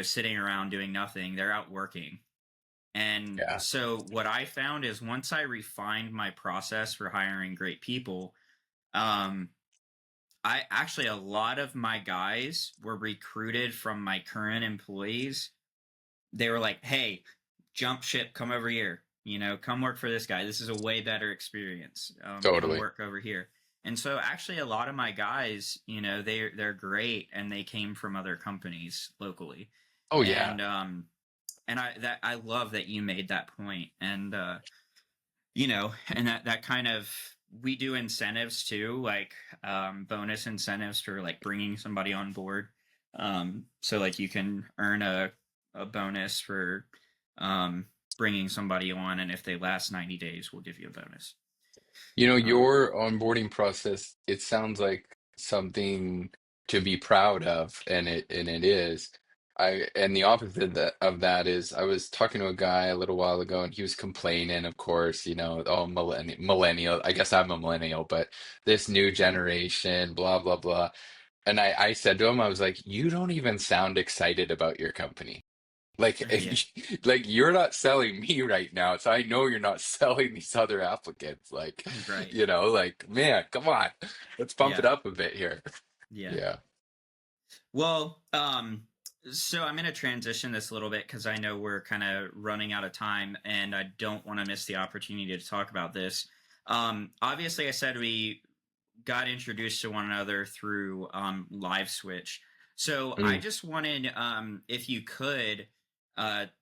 sitting around doing nothing, they're out working. And Yeah. so what I found is once I refined my process for hiring great people, um, I actually a lot of my guys were recruited from my current employees. They were like, "Hey, jump ship, come over here. Come work for this guy. This is a way better experience. Come Totally. work over here." And so actually a lot of my guys, they're great, and they came from other companies locally. Oh yeah. And I love that you made that point. And and that kind of we do incentives too, like bonus incentives for like bringing somebody on board. So like you can earn a bonus for um, bringing somebody on, and if they last 90 days, we'll give you a bonus. You know, Um, your onboarding process, it sounds like something to be proud of, and it is. And the opposite of that is I was talking to a guy a little while ago and he was complaining, of course, you know, oh millennial, I guess I'm a millennial, but this new generation, blah blah blah. And I said to him, I was like, you don't even sound excited about your company. Like, yeah, like you're not selling me right now, so I know you're not selling these other applicants. Like, right. you know, like, man, come on, let's bump it Yeah, up a bit here. yeah. Yeah. Well, so I'm going to transition this a little bit because I know we're kind of running out of time, and I don't want to miss the opportunity to talk about this. Obviously, I said we got introduced to one another through Live Switch. So I Mm. just wanted, if you could,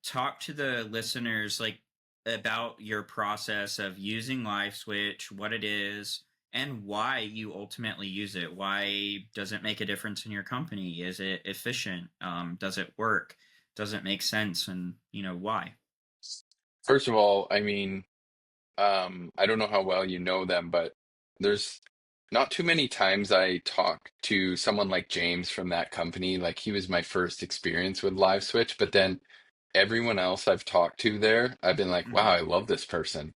talk to the listeners like about your process of using Live Switch, what it is, and why you ultimately use it. Why does it make a difference in your company? Is it efficient? Does it work? Does it make sense? And why? First of all, I mean, I don't know how well you know them, but there's not too many times I talk to someone like James from that company. Like he was my first experience with Live Switch, but then everyone else I've talked to there, I've been like, wow, Hmm. I love this person.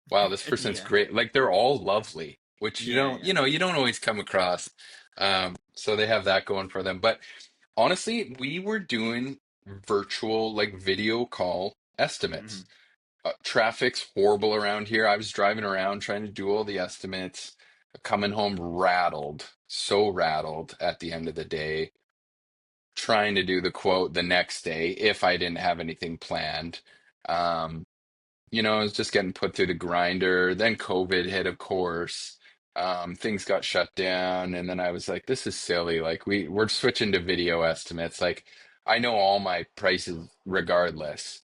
Wow, this person's Yeah, great. Like they're all lovely, which yeah, you yeah. know, you don't always come across. So they have that going for them. But honestly, we were doing virtual like video call estimates. Hmm. Traffic's horrible around here. I was driving around trying to do all the estimates, coming home rattled, so rattled at the end of the day, trying to do the quote the next day if I didn't have anything planned. Um, you know, I was just getting put through the grinder. Then COVID hit, of course. Things got shut down, and then I was like, "This is silly. Like, we're switching to video estimates. Like, I know all my prices regardless."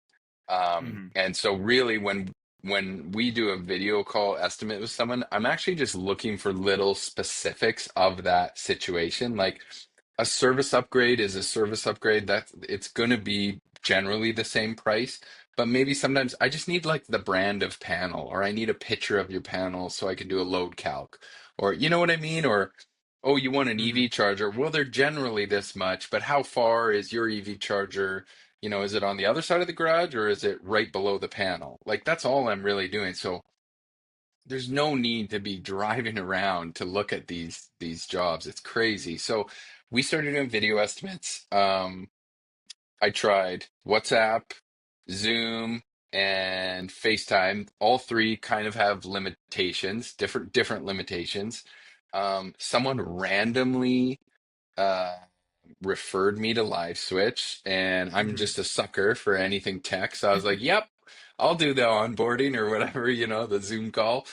Hmm. And so, really, when we do a video call estimate with someone, I'm actually just looking for little specifics of that situation. Like, a service upgrade is a service upgrade. That's it's going to be generally the same price, but maybe sometimes I just need like the brand of panel, or I need a picture of your panel so I can do a load calc, or you know what I mean? Or oh, you want an Hmm. EV charger? Well, they're generally this much, but how far is your EV charger? You know, is it on the other side of the garage or is it right below the panel? Like that's all I'm really doing. So there's no need to be driving around to look at these jobs. It's crazy. So we started doing video estimates. I tried WhatsApp, Zoom, and FaceTime. All three kind of have limitations, different limitations. Someone randomly uh, referred me to Live Switch, and I'm Hmm. just a sucker for anything tech. So I was like, "Yep, I'll do the onboarding or whatever, you know, the Zoom call."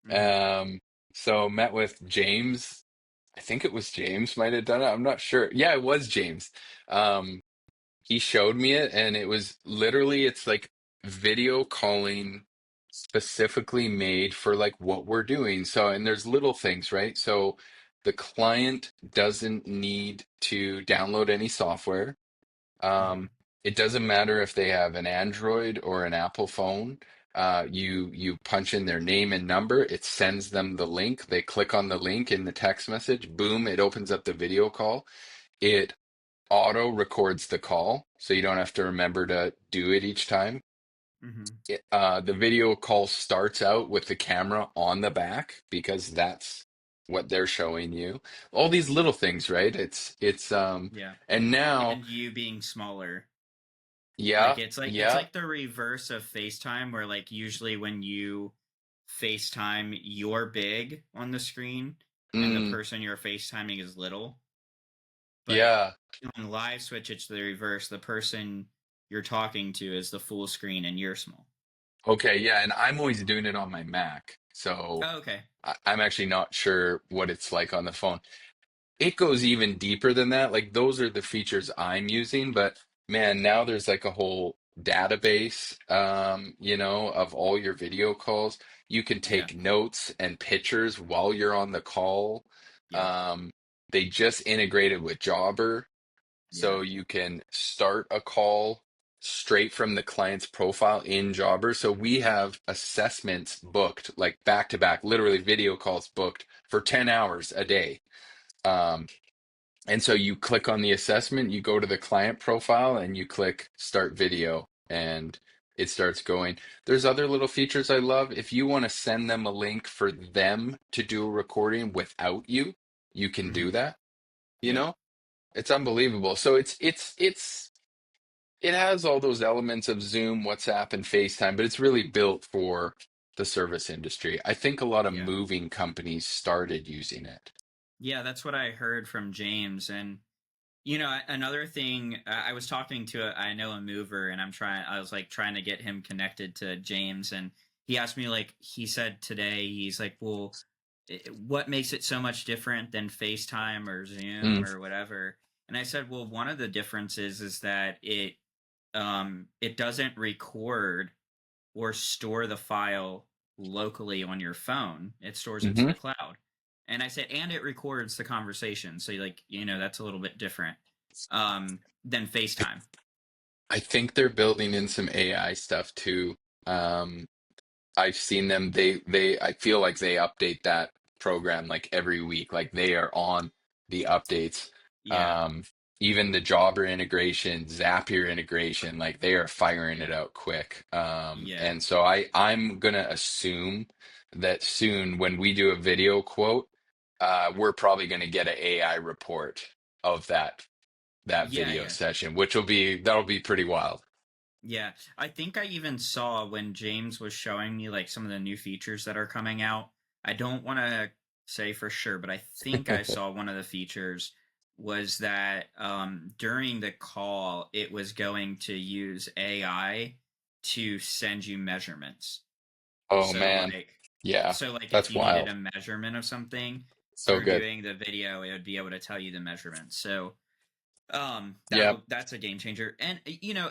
Hmm. Um, so met with James. I think it was James might have done it. I'm not sure. Yeah, it was James. Um, he showed me it, and it was literally, it's like video calling specifically made for like what we're doing. So, and there's little things, right? So the client doesn't need to download any software. Hmm. Um, it doesn't matter if they have an Android or an Apple phone. You punch in their name and number, it sends them the link. They click on the link in the text message, boom, it opens up the video call. It auto records the call, so you don't have to remember to do it each time. Hmm. The video call starts out with the camera on the back because that's what they're showing you. All these little things, right? Yeah. And now, And you being smaller. yeah, Like it's yeah, like the reverse of FaceTime where like usually when you FaceTime you're big on the screen and the mm, person you're FaceTiming is little. But yeah. on live switch it's the reverse. The person you're talking to is the full screen and you're small. Okay, yeah, and I'm always doing it on my Mac, so Oh, okay. I'm actually not sure what it's like on the phone. It goes even deeper than that. Like those are the features I'm using, but man, now there's like a whole database, of all your video calls. You can Yeah. take notes and pictures while you're on the call. Yep. Um, they just integrated with Jobber, Yeah. so you can start a call straight from the client's profile in Jobber. So we have assessments booked, like back to back, literally video calls booked for 10 hours a day. Um, and so you click on the assessment, you go to the client profile, and you click start video, and it starts going. There's other little features I love. If you want to send them a link for them to do a recording without you, you can do Hmm. that. You Yep. know, it's unbelievable. So it has all those elements of Zoom, WhatsApp, and FaceTime, but it's really built for the service industry. I think a lot of Yeah. moving companies started using it. Yeah, that's what I heard from James. And another thing, I was talking to I know a mover, and I was like trying to get him connected to James, and he asked me, like, he said today, he's like, well, what makes it so much different than FaceTime or Zoom Mm, or whatever? And I said, well, one of the differences is that it doesn't record or store the file locally on your phone. It stores it to hmm the cloud. And I said, and it records the conversation. So like, that's a little bit different than FaceTime. I think they're building in some AI stuff too. Um, I've seen them. I feel like they update that program like every week. Like they are on the updates. Yeah. Um, Even the Jobber integration, Zapier integration, like they are firing it Yeah. out quick. Yeah. And so I'm gonna assume that soon when we do a video quote, we're probably gonna get an AI report of that Yeah. video Yeah. session, which that'll be pretty wild. Yeah. I think I even saw when James was showing me like some of the new features that are coming out. I don't want to say for sure, but I think I saw one of the features was that during the call, it was going to use AI to send you measurements. Oh So man. like Yeah, so like if that's you needed wild. a measurement of something So through good. doing the video, it would be able to tell you the measurements. So Yep. that's a game changer. And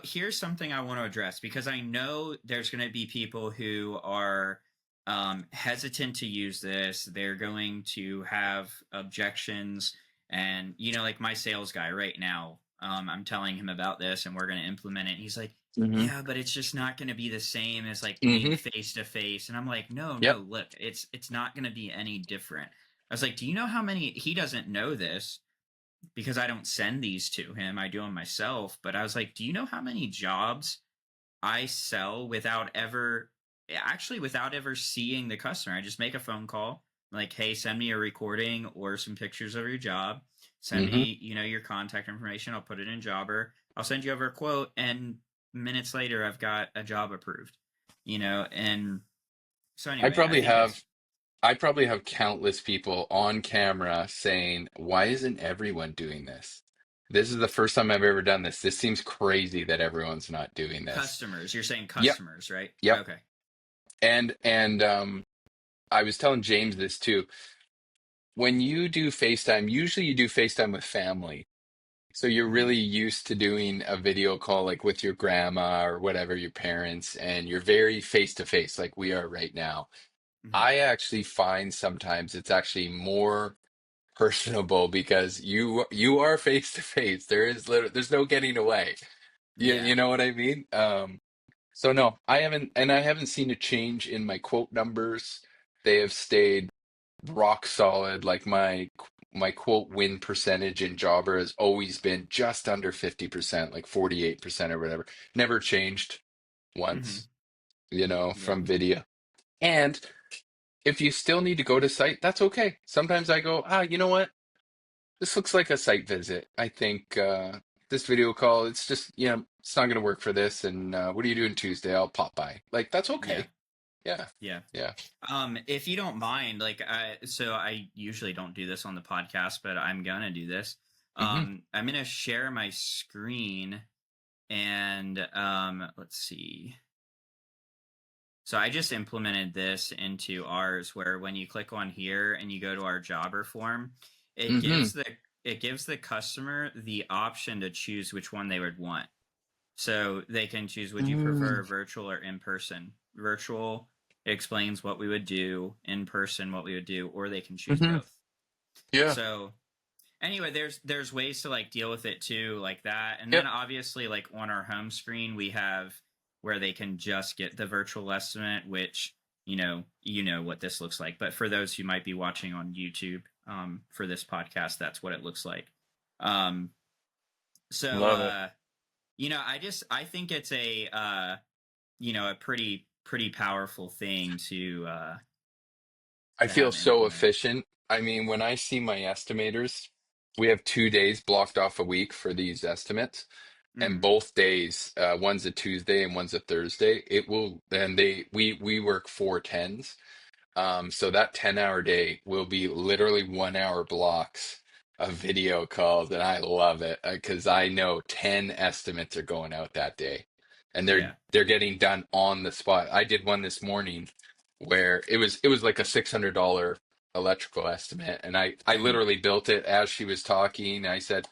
here's something I want to address because I know there's going to be people who are hesitant to use this. They're going to have objections, and like my sales guy right now, I'm telling him about this and we're going to implement it. And he's like, hmm yeah, but it's just not going to be the same as like being hmm face to face. And I'm like, no, no, Yep. look, it's not going to be any different. I was like, do you know how many? He doesn't know this because I don't send these to him. I do them myself. But I was like, do you know how many jobs I sell without ever seeing the customer? I just make a phone call, like, hey, send me a recording or some pictures of your job. Send hmm me, your contact information. I'll put it in Jobber. I'll send you over a quote, and minutes later, I've got a job approved. And so I anyway, I probably think it's have I probably have countless people on camera saying, "Why isn't everyone doing this? This is the first time I've ever done this. This seems crazy that everyone's not doing this." customers. You're saying Yep. customers, right? Yep. Okay. And I was telling James this too. When you do FaceTime, usually you do FaceTime with family. So you're Hmm. really used to doing a video call like with your grandma or whatever, your parents, and you're very face to face like we are right now. Hmm. I actually find sometimes it's actually more personable because you are face to face. There's no getting away. You Yeah. know what I mean? So no, I haven't seen a change in my quote numbers. They have stayed rock solid. Like my quote win percentage in Jobber has always been just under 50%, like 48% or whatever. Never changed Hmm. once, Yeah. from video. And if you still need to go to site, that's okay. Sometimes I go, you know what? This looks like a site visit. I think this video call, it's just, it's not going to work for this. And what are you doing Tuesday? I'll pop by. Like, that's Yeah. okay. Yeah. Yeah. Yeah. If you don't mind, like, so I usually don't do this on the podcast, but I'm gonna do this. hmm I'm gonna share my screen, and let's see. So I just implemented this into ours, where when you click on here and you go to our jobber form, it hmm gives the it gives the customer the option to choose which one they would want. So they can choose, would you prefer Mm, virtual or in person? Virtual explains what we would do, in person what we would do, or they can choose hmm. both. Yeah. So anyway, there's ways to like deal with it too, like that. And then Yep. obviously like on our home screen we have where they can just get the virtual estimate, which you know what this looks like. But for those who might be watching on YouTube, for this podcast, that's what it looks like. Um, so Love it. I think it's a pretty powerful thing I to feel have so implemented. efficient. I mean, when I see my estimators, we have 2 days blocked off a week for these estimates. And Mm, both days, one's a Tuesday and one's a Thursday. It will, and we work 4 10s. So that 10-hour day will be literally 1 hour blocks of video calls, and I love it because I know 10 estimates are going out that day, and they're yeah. they're getting done on the spot. I did one this morning where it was like a $600 electrical estimate, and I Hmm. literally built it as she was talking. I said,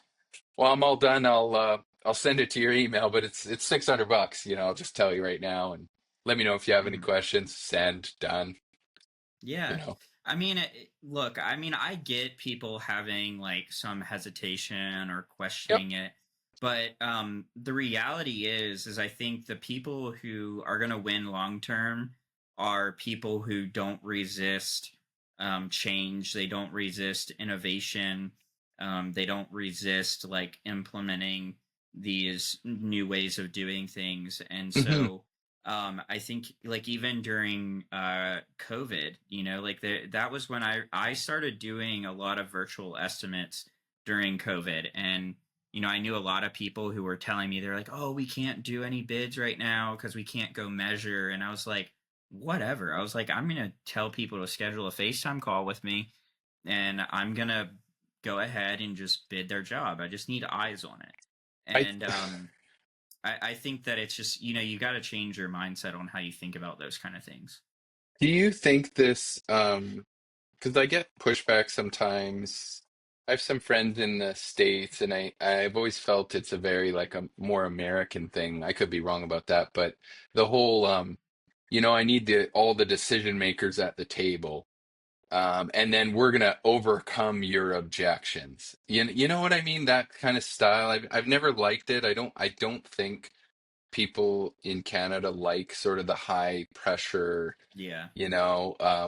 "Well, I'm all done. I'll send it to your email, but it's $600. I'll just tell you right now, and let me know if you have any Hmm. questions. Send, done. You Yeah. know." I mean, look, I mean, I get people having like some hesitation or Yep. questioning it, but the reality is I think the people who are going to win long term are people who don't resist change. They don't resist innovation. They don't resist like implementing these new ways of doing things. And Hmm. so I think like even during COVID, like that was when I started doing a lot of virtual estimates during COVID. And I knew a lot of people who were telling me, they're like, oh, we can't do any bids right now because we can't go measure. And I was like, whatever. I was like, I'm gonna tell people to schedule a FaceTime call with me, and I'm gonna go ahead and just bid their job. I just need eyes on it. I And I think that it's just, you got to change your mindset on how you think about those kind of things. do you think this because I get pushback sometimes. I have some friends in the States, and I've always felt it's a very like a more American thing. I could be wrong about that, but the whole I need all the decision makers at the table. And then we're gonna overcome your objections. You know what I mean? That kind of style. I've never liked it. I don't think people in Canada like sort of the high pressure, Yeah.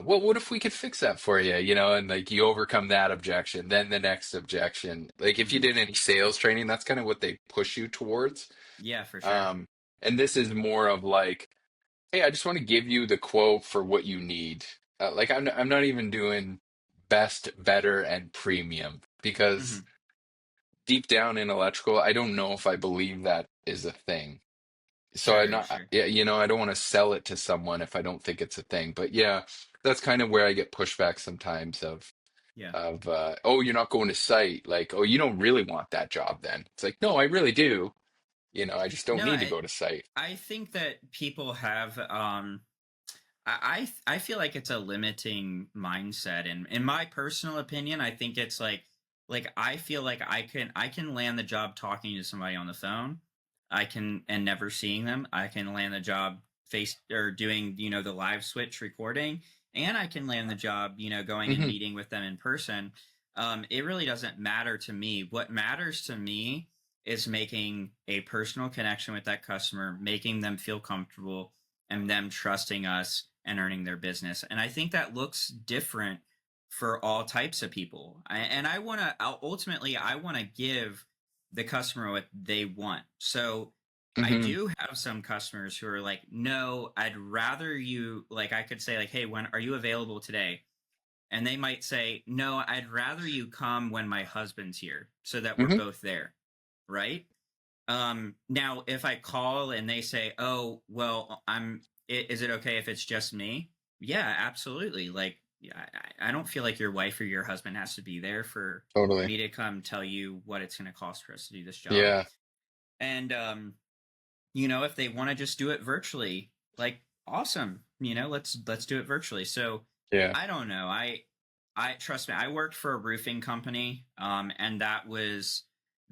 well, what if we could fix that for you, and like you overcome that objection, then the next objection. Like if you Hmm. did any sales training, that's kind of what they push you towards. Yeah, for sure. Um, and this is more of like, hey, I just want to give you the quote for what you need. Like I'm not even doing best, better, and premium because Hmm. deep down in electrical, I don't know if I believe that is a thing. So I'm Sure, not, sure. yeah, I don't want to sell it to someone if I don't think it's a thing. But yeah, that's kind of where I get pushback sometimes Yeah. oh, you're not going to site. Like, oh, you don't really want that job then. It's like, no, I really do. I just don't No, need to go to site. I think that people have I feel like it's a limiting mindset, and in my personal opinion, I think it's like I feel like I can land the job talking to somebody on the phone. I can, and never seeing them. I can land the job face or doing the live switch recording, and I can land the job going and Hmm. meeting with them in person. It really doesn't matter to me. What matters to me is making a personal connection with that customer, making them feel comfortable, and them trusting us and earning their business. And I think that looks different for all types of people. And I want to ultimately, I want to give the customer what they want. So I Hmm. do have some customers who are like, no, I'd rather you, like, I could say, like, hey, when are you available today? And they might say, no, I'd rather you come when my husband's here so that we're Hmm. both there. Right. Now if I call and they say, oh, well, is it okay if it's just me? Yeah, absolutely. Like, yeah, I don't feel like your wife or your husband has to be there for Totally. me to come tell you what it's going to cost for us to do this job. Yeah. And if they want to just do it virtually, like, awesome, let's do it virtually. So Yeah. I don't know. I trust me, I worked for a roofing company, and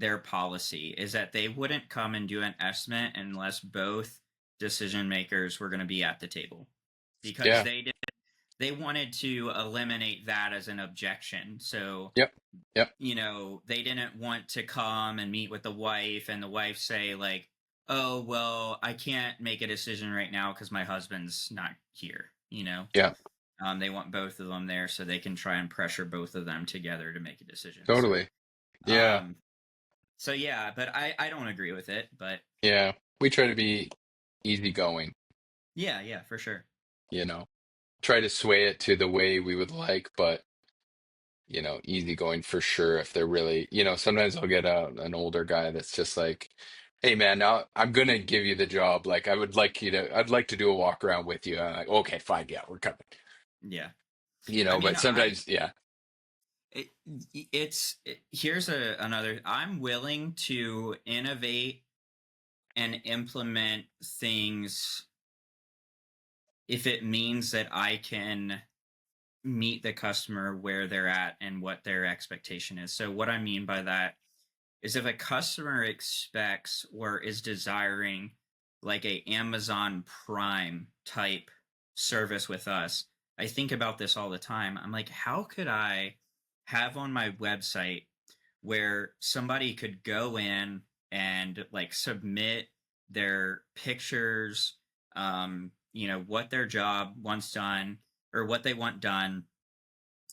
their policy is that they wouldn't come and do an estimate unless both decision makers were going to be at the table, because Yeah. they wanted to eliminate that as an objection. So, Yep. Yep. they didn't want to come and meet with the wife and the wife say like, oh, well, I can't make a decision right now because my husband's not here. Yeah. They want both of them there so they can try and pressure both of them together to make a decision. Totally. Yeah. So yeah, but I don't agree with it, but Yeah. We try to be easygoing, yeah, for sure. you know, try to sway it to the way we would like, but easygoing for sure. If they're really, sometimes I'll get an older guy that's just like, hey man, now I'm gonna give you the job. Like I'd like to do a walk around with you. I'm like, okay, fine, yeah, we're coming. Yeah. I mean, But sometimes, yeah. it, here's another. I'm willing to innovate and implement things if it means that I can meet the customer where they're at and what their expectation is. So what I mean by that is if a customer expects or is desiring like a Amazon Prime type service with us, I think about this all the time. I'm like, how could I have on my website where somebody could go in and like submit their pictures, what their job wants done or what they want done,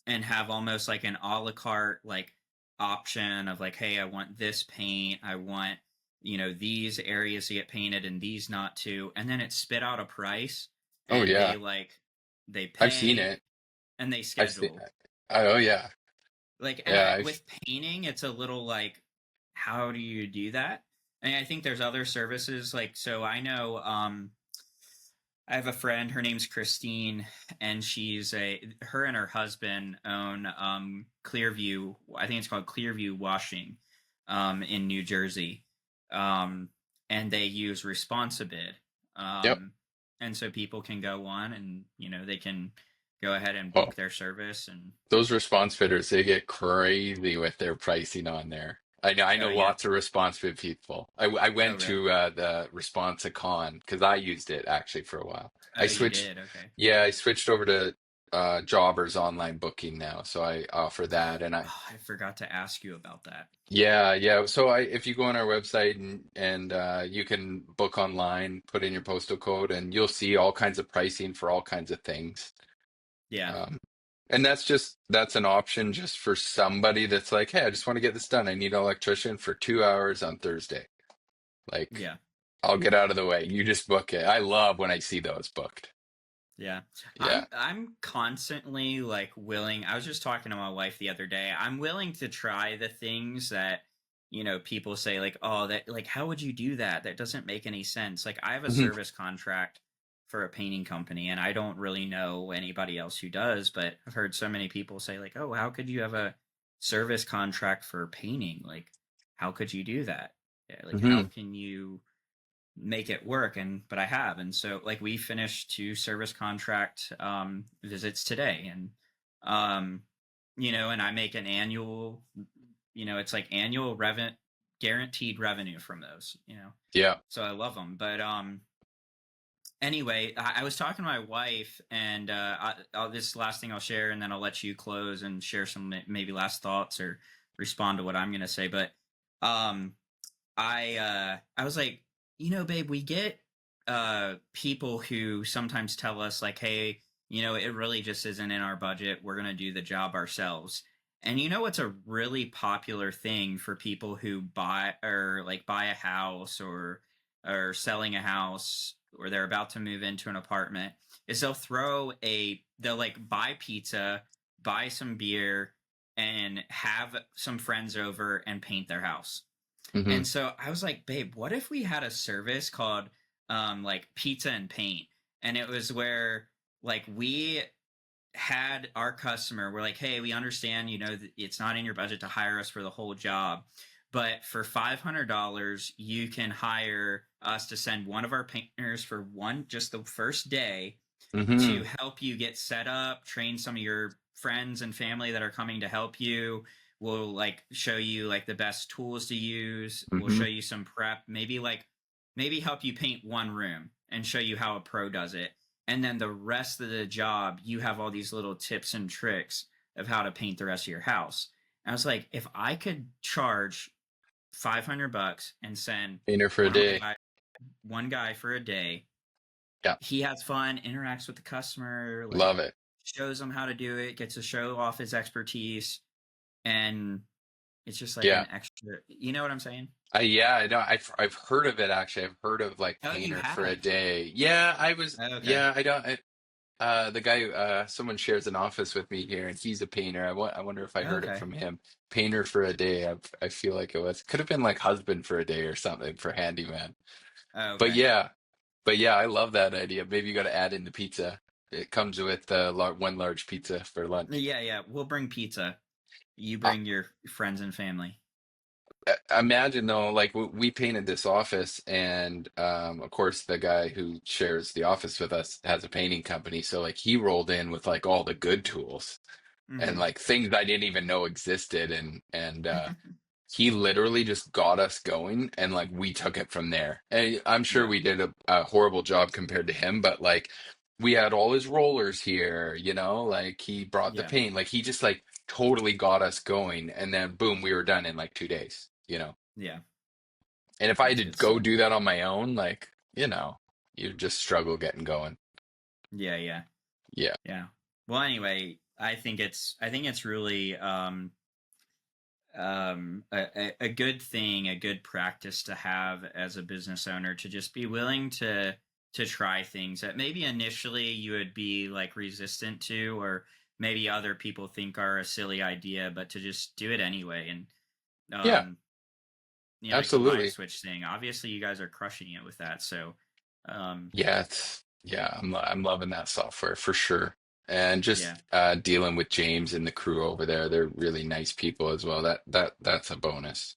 and have almost like an a la carte like option of like, hey, I want this paint, I want these areas to get painted and these not to, and then it spit out a price, Oh and yeah, they I've seen pay it. and they I've seen schedule. it. Oh yeah, Like, and yeah. with painting, it's a little like, how do you do that? And I think there's other services like, so I know, I have a friend, her name's Christine, and her and her husband own Clearview. I think it's called Clearview Washing, in New Jersey. And they use Responsibid. Yep. And so people can go on and, they can go ahead and Oh, book their service. And those response fitters, they get crazy with their pricing on there. I oh know yeah. lots of response fit people. I Oh went really? to the Responsicon because I used it actually for a while. Oh, you did? Okay. Yeah, I switched over to Jobber's online booking now, so I offer that, and Oh, I forgot to ask you about that. yeah. So if you go on our website and you can book online, put in your postal code, and you'll see all kinds of pricing for all kinds of things. Yeah. Um, and that's an option just for somebody that's like, hey, I just want to get this done. I need an electrician for 2 hours on Thursday. Like, Yeah. I'll get out of the way. You just book it. I love when I see those booked. Yeah. Yeah. I'm constantly like willing. I was just talking to my wife the other day. I'm willing to try the things that, people say like, "Oh, that like how would you do that? That doesn't make any sense." Like I have a Mhm. service contract for a painting company and I don't really know anybody else who does, but I've heard so many people say like, "Oh, how could you have a service contract for painting? Like how could you do that? Yeah, like how Mhm. can you make it work?" But I have. And so like we finished 2 service contract visits today, and and I make an annual, it's like annual guaranteed revenue from those. Yeah. So I love them. But anyway, I was talking to my wife, and this last thing I'll share, and then I'll let you close and share some maybe last thoughts or respond to what I'm going to say. But um I was like, babe, we get people who sometimes tell us like, hey, it really just isn't in our budget. We're gonna do the job ourselves. And what's a really popular thing for people who buy a house or selling a house or they're about to move into an apartment is they'll like buy pizza, buy some beer, and have some friends over and paint their house. Hmm. And so I was like, babe, what if we had a service called like pizza and paint? And it was where like we had our customer, we're like, hey, we understand, it's not in your budget to hire us for the whole job. But for $500, you can hire us to send one of our painters for just the first day Hmm. to help you get set up, train some of your friends and family that are coming to help you. We'll like show you like the best tools to use. We'll show Hmm. you some prep, maybe help you paint one room and show you how a pro does it. And then the rest of the job, you have all these little tips and tricks of how to paint the rest of your house. And I was like, if I could charge $500 and send Painter for a one of my day. guys, one guy for a day, Yeah, he has fun, interacts with the customer, like love it. shows them how to do it, gets to show off his expertise, and it's just like Yeah. an extra. You know what I'm saying? Yeah, I know. I've heard of it actually. I've heard of like Oh, you painter for a have? day. Yeah, I was. Oh, okay. Yeah, I don't. The guy, someone shares an office with me here, and he's a painter. I wonder if I Oh, heard it okay. from him. Painter for a day. I feel like it was could have been like husband for a day or something for handyman. Oh, But okay. yeah, but yeah, I love that idea. Maybe you got to add in the pizza. It comes with one large pizza for lunch. Yeah, yeah. We'll bring pizza. You bring your friends and family. Imagine though, like we painted this office, and of course the guy who shares the office with us has a painting company, so like he rolled in with like all the good tools and Mm-hmm. like things I didn't even know existed, and he literally just got us going, and like we took it from there. And I'm sure Yeah, we did a horrible job compared to him, but like we had all his rollers here, like he brought the yeah, paint, like he just like totally got us going, and then boom, we were done in like 2 days. yeah. And if I had That's to good go stuff. do that on my own, like, you just struggle getting going. Yeah, yeah, Yeah. yeah. Well, anyway, I think it's really a good thing, a good practice to have as a business owner, to just be willing to try things that maybe initially you would be like resistant to, or maybe other people think are a silly idea, but to just do it anyway. And Yeah, um like the live absolutely. switch thing, obviously you guys are crushing it with that. So um Yeah, I'm loving that software for sure. And yeah. just dealing with James and the crew over there, they're really nice people as well. That's a bonus.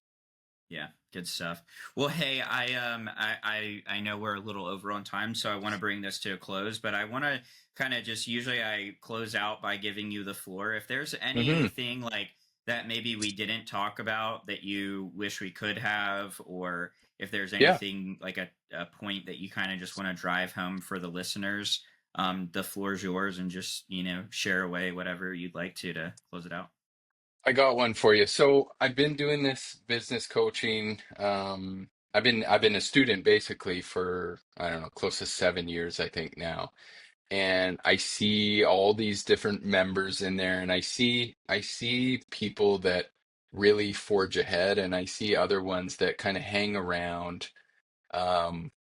Yeah, good stuff. Well, hey, I know we're a little over on time, so I want to bring this to a close, but I want to kind of just, usually I close out by giving you the floor. If there's Hmm. anything like that maybe we didn't talk about that you wish we could have, or if there's Yeah. anything like a point that you kind of just want to drive home for the listeners, the floor is yours, and just, share away whatever you'd like to close it out. I got one for you. So I've been doing this business coaching. I've been a student basically for, I don't know, close to 7 years, I think now. And I see all these different members in there, and I see people that really forge ahead, and I see other ones that kind of hang around, um,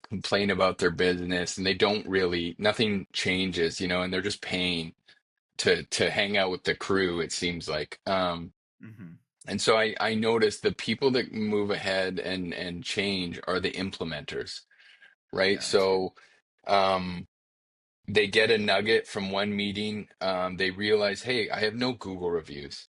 complain about their business, and they don't really, nothing changes, and they're just paying to hang out with the crew, it seems like. Hmm. And so I noticed the people that move ahead and change are the implementers, right? Yeah, that's good. So they get a nugget from one meeting. They realize, hey, I have no Google reviews.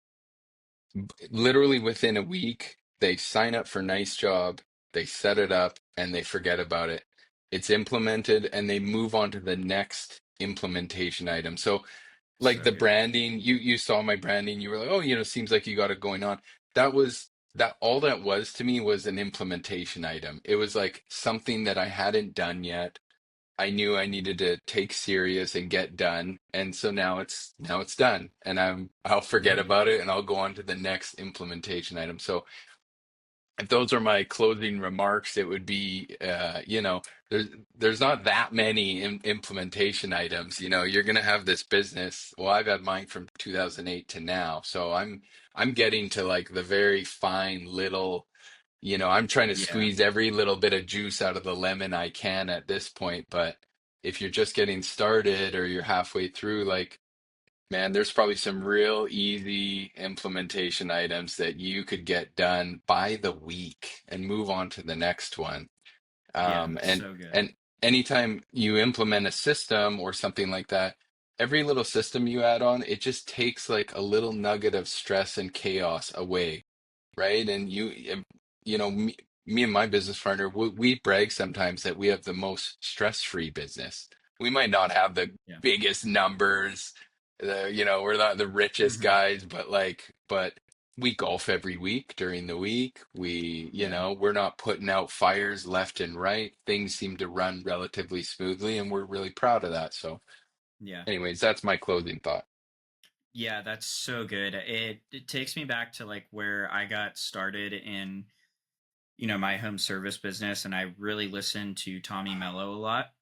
Literally within a week, they sign up for Nice Job, they set it up, and they forget about it. It's implemented, and they move on to the next implementation item. So like So the good. branding, you saw my branding, you were like, oh, seems like you got it going on. That all that was to me was an implementation item. It was like something that I hadn't done yet. I knew I needed to take serious and get done. And so now it's done. And I'll forget Yeah, about it, and I'll go on to the next implementation item. So if those are my closing remarks, it would be, there's there's not that many implementation items. You're gonna have this business. Well, I've had mine from 2008 to now, so I'm getting to like the very fine little. I'm trying to yeah, squeeze every little bit of juice out of the lemon I can at this point. But if you're just getting started or you're halfway through, like, man, there's probably some real easy implementation items that you could get done by the week and move on to the next one. yeah. And So good. and anytime you implement a system or something like that, every little system you add on, it just takes like a little nugget of stress and chaos away, right? And me and my business partner, we brag sometimes that we have the most stress-free business. We might not have the Yeah. biggest numbers, we're not the richest Hmm. guys, but we golf every week during the week. You Yeah. know, we're not putting out fires left and right. Things seem to run relatively smoothly, and we're really proud of that. So, Yeah. anyways, that's my closing thought. Yeah, that's so good. It takes me back to like where I got started in, my home service business, and I really listened to Tommy Mello a lot.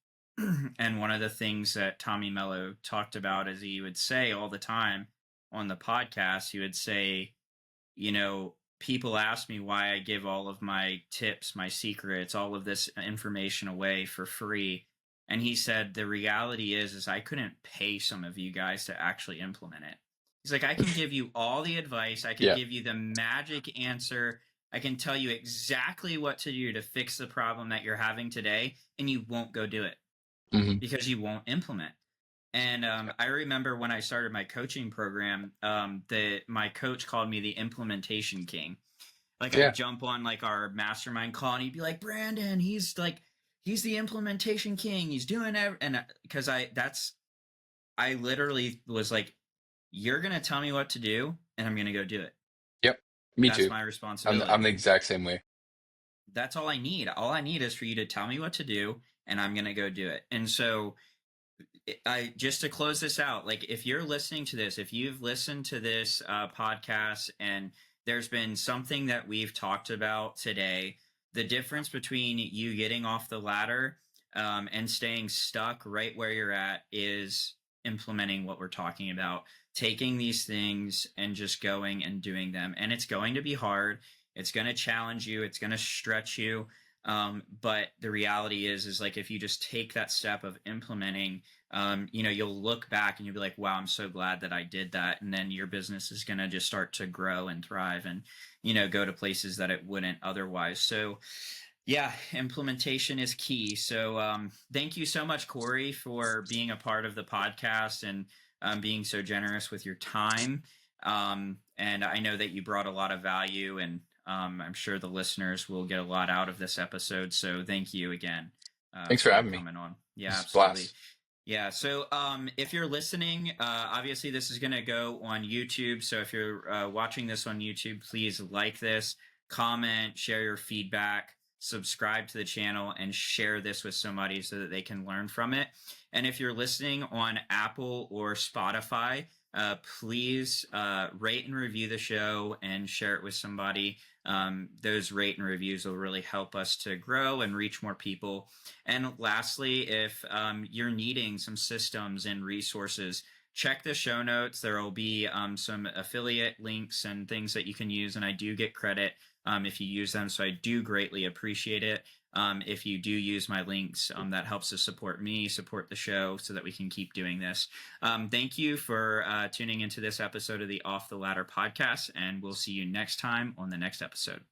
And one of the things that Tommy Mello talked about is he would say all the time on the podcast, he would say, people ask me why I give all of my tips, my secrets, all of this information away for free. And he said the reality is I couldn't pay some of you guys to actually implement it. He's like, I can give you all the advice, I could Yeah. give you the magic answer, I can tell you exactly what to do to fix the problem that you're having today, and you won't go do it Hmm. because you won't implement. And I remember when I started my coaching program, my coach called me the implementation king. Like I'd Yeah. jump on like our mastermind call, and he'd be like, "Branden, he's the implementation king. He's doing every," and because I literally was like, "You're gonna tell me what to do, and I'm gonna go do it. Yep. Me That's too. my I'm responsibility. the exact same way. That's all I need. All I need is for you to tell me what to do, and I'm gonna go do it." And so I just to close this out, like if you're listening to this, if you've listened to this podcast and there's been something that we've talked about today, the difference between you getting off the ladder and staying stuck right where you're at is implementing what we're talking about, taking these things and just going and doing them. And it's going to be hard. It's going to challenge you. It's going to stretch you. But the reality is like if you just take that step of implementing, you'll look back and you'll be like, wow, I'm so glad that I did that. And then your business is going to just start to grow and thrive and, go to places that it wouldn't otherwise. So, yeah, implementation is key. So, thank you so much, Cory, for being a part of the podcast and being so generous with your time. And I know that you brought a lot of value, and I'm sure the listeners will get a lot out of this episode. So, thank you again Thanks for for having me. coming on. Yeah, This is a absolutely. blast. Yeah. So if you're listening, obviously this is going to go on YouTube. So if you're watching this on YouTube, please like this, comment, share your feedback, subscribe to the channel, and share this with somebody so that they can learn from it. And if you're listening on Apple or Spotify, please rate and review the show and share it with somebody. Those rate and reviews will really help us to grow and reach more people. And lastly, if you're needing some systems and resources, check the show notes. There will be some affiliate links and things that you can use. And I do get credit if you use them. So I do greatly appreciate it. If you do use my links, that helps to support me, support the show so that we can keep doing this. Thank you for tuning into this episode of the Off the Ladder podcast, and we'll see you next time on the next episode.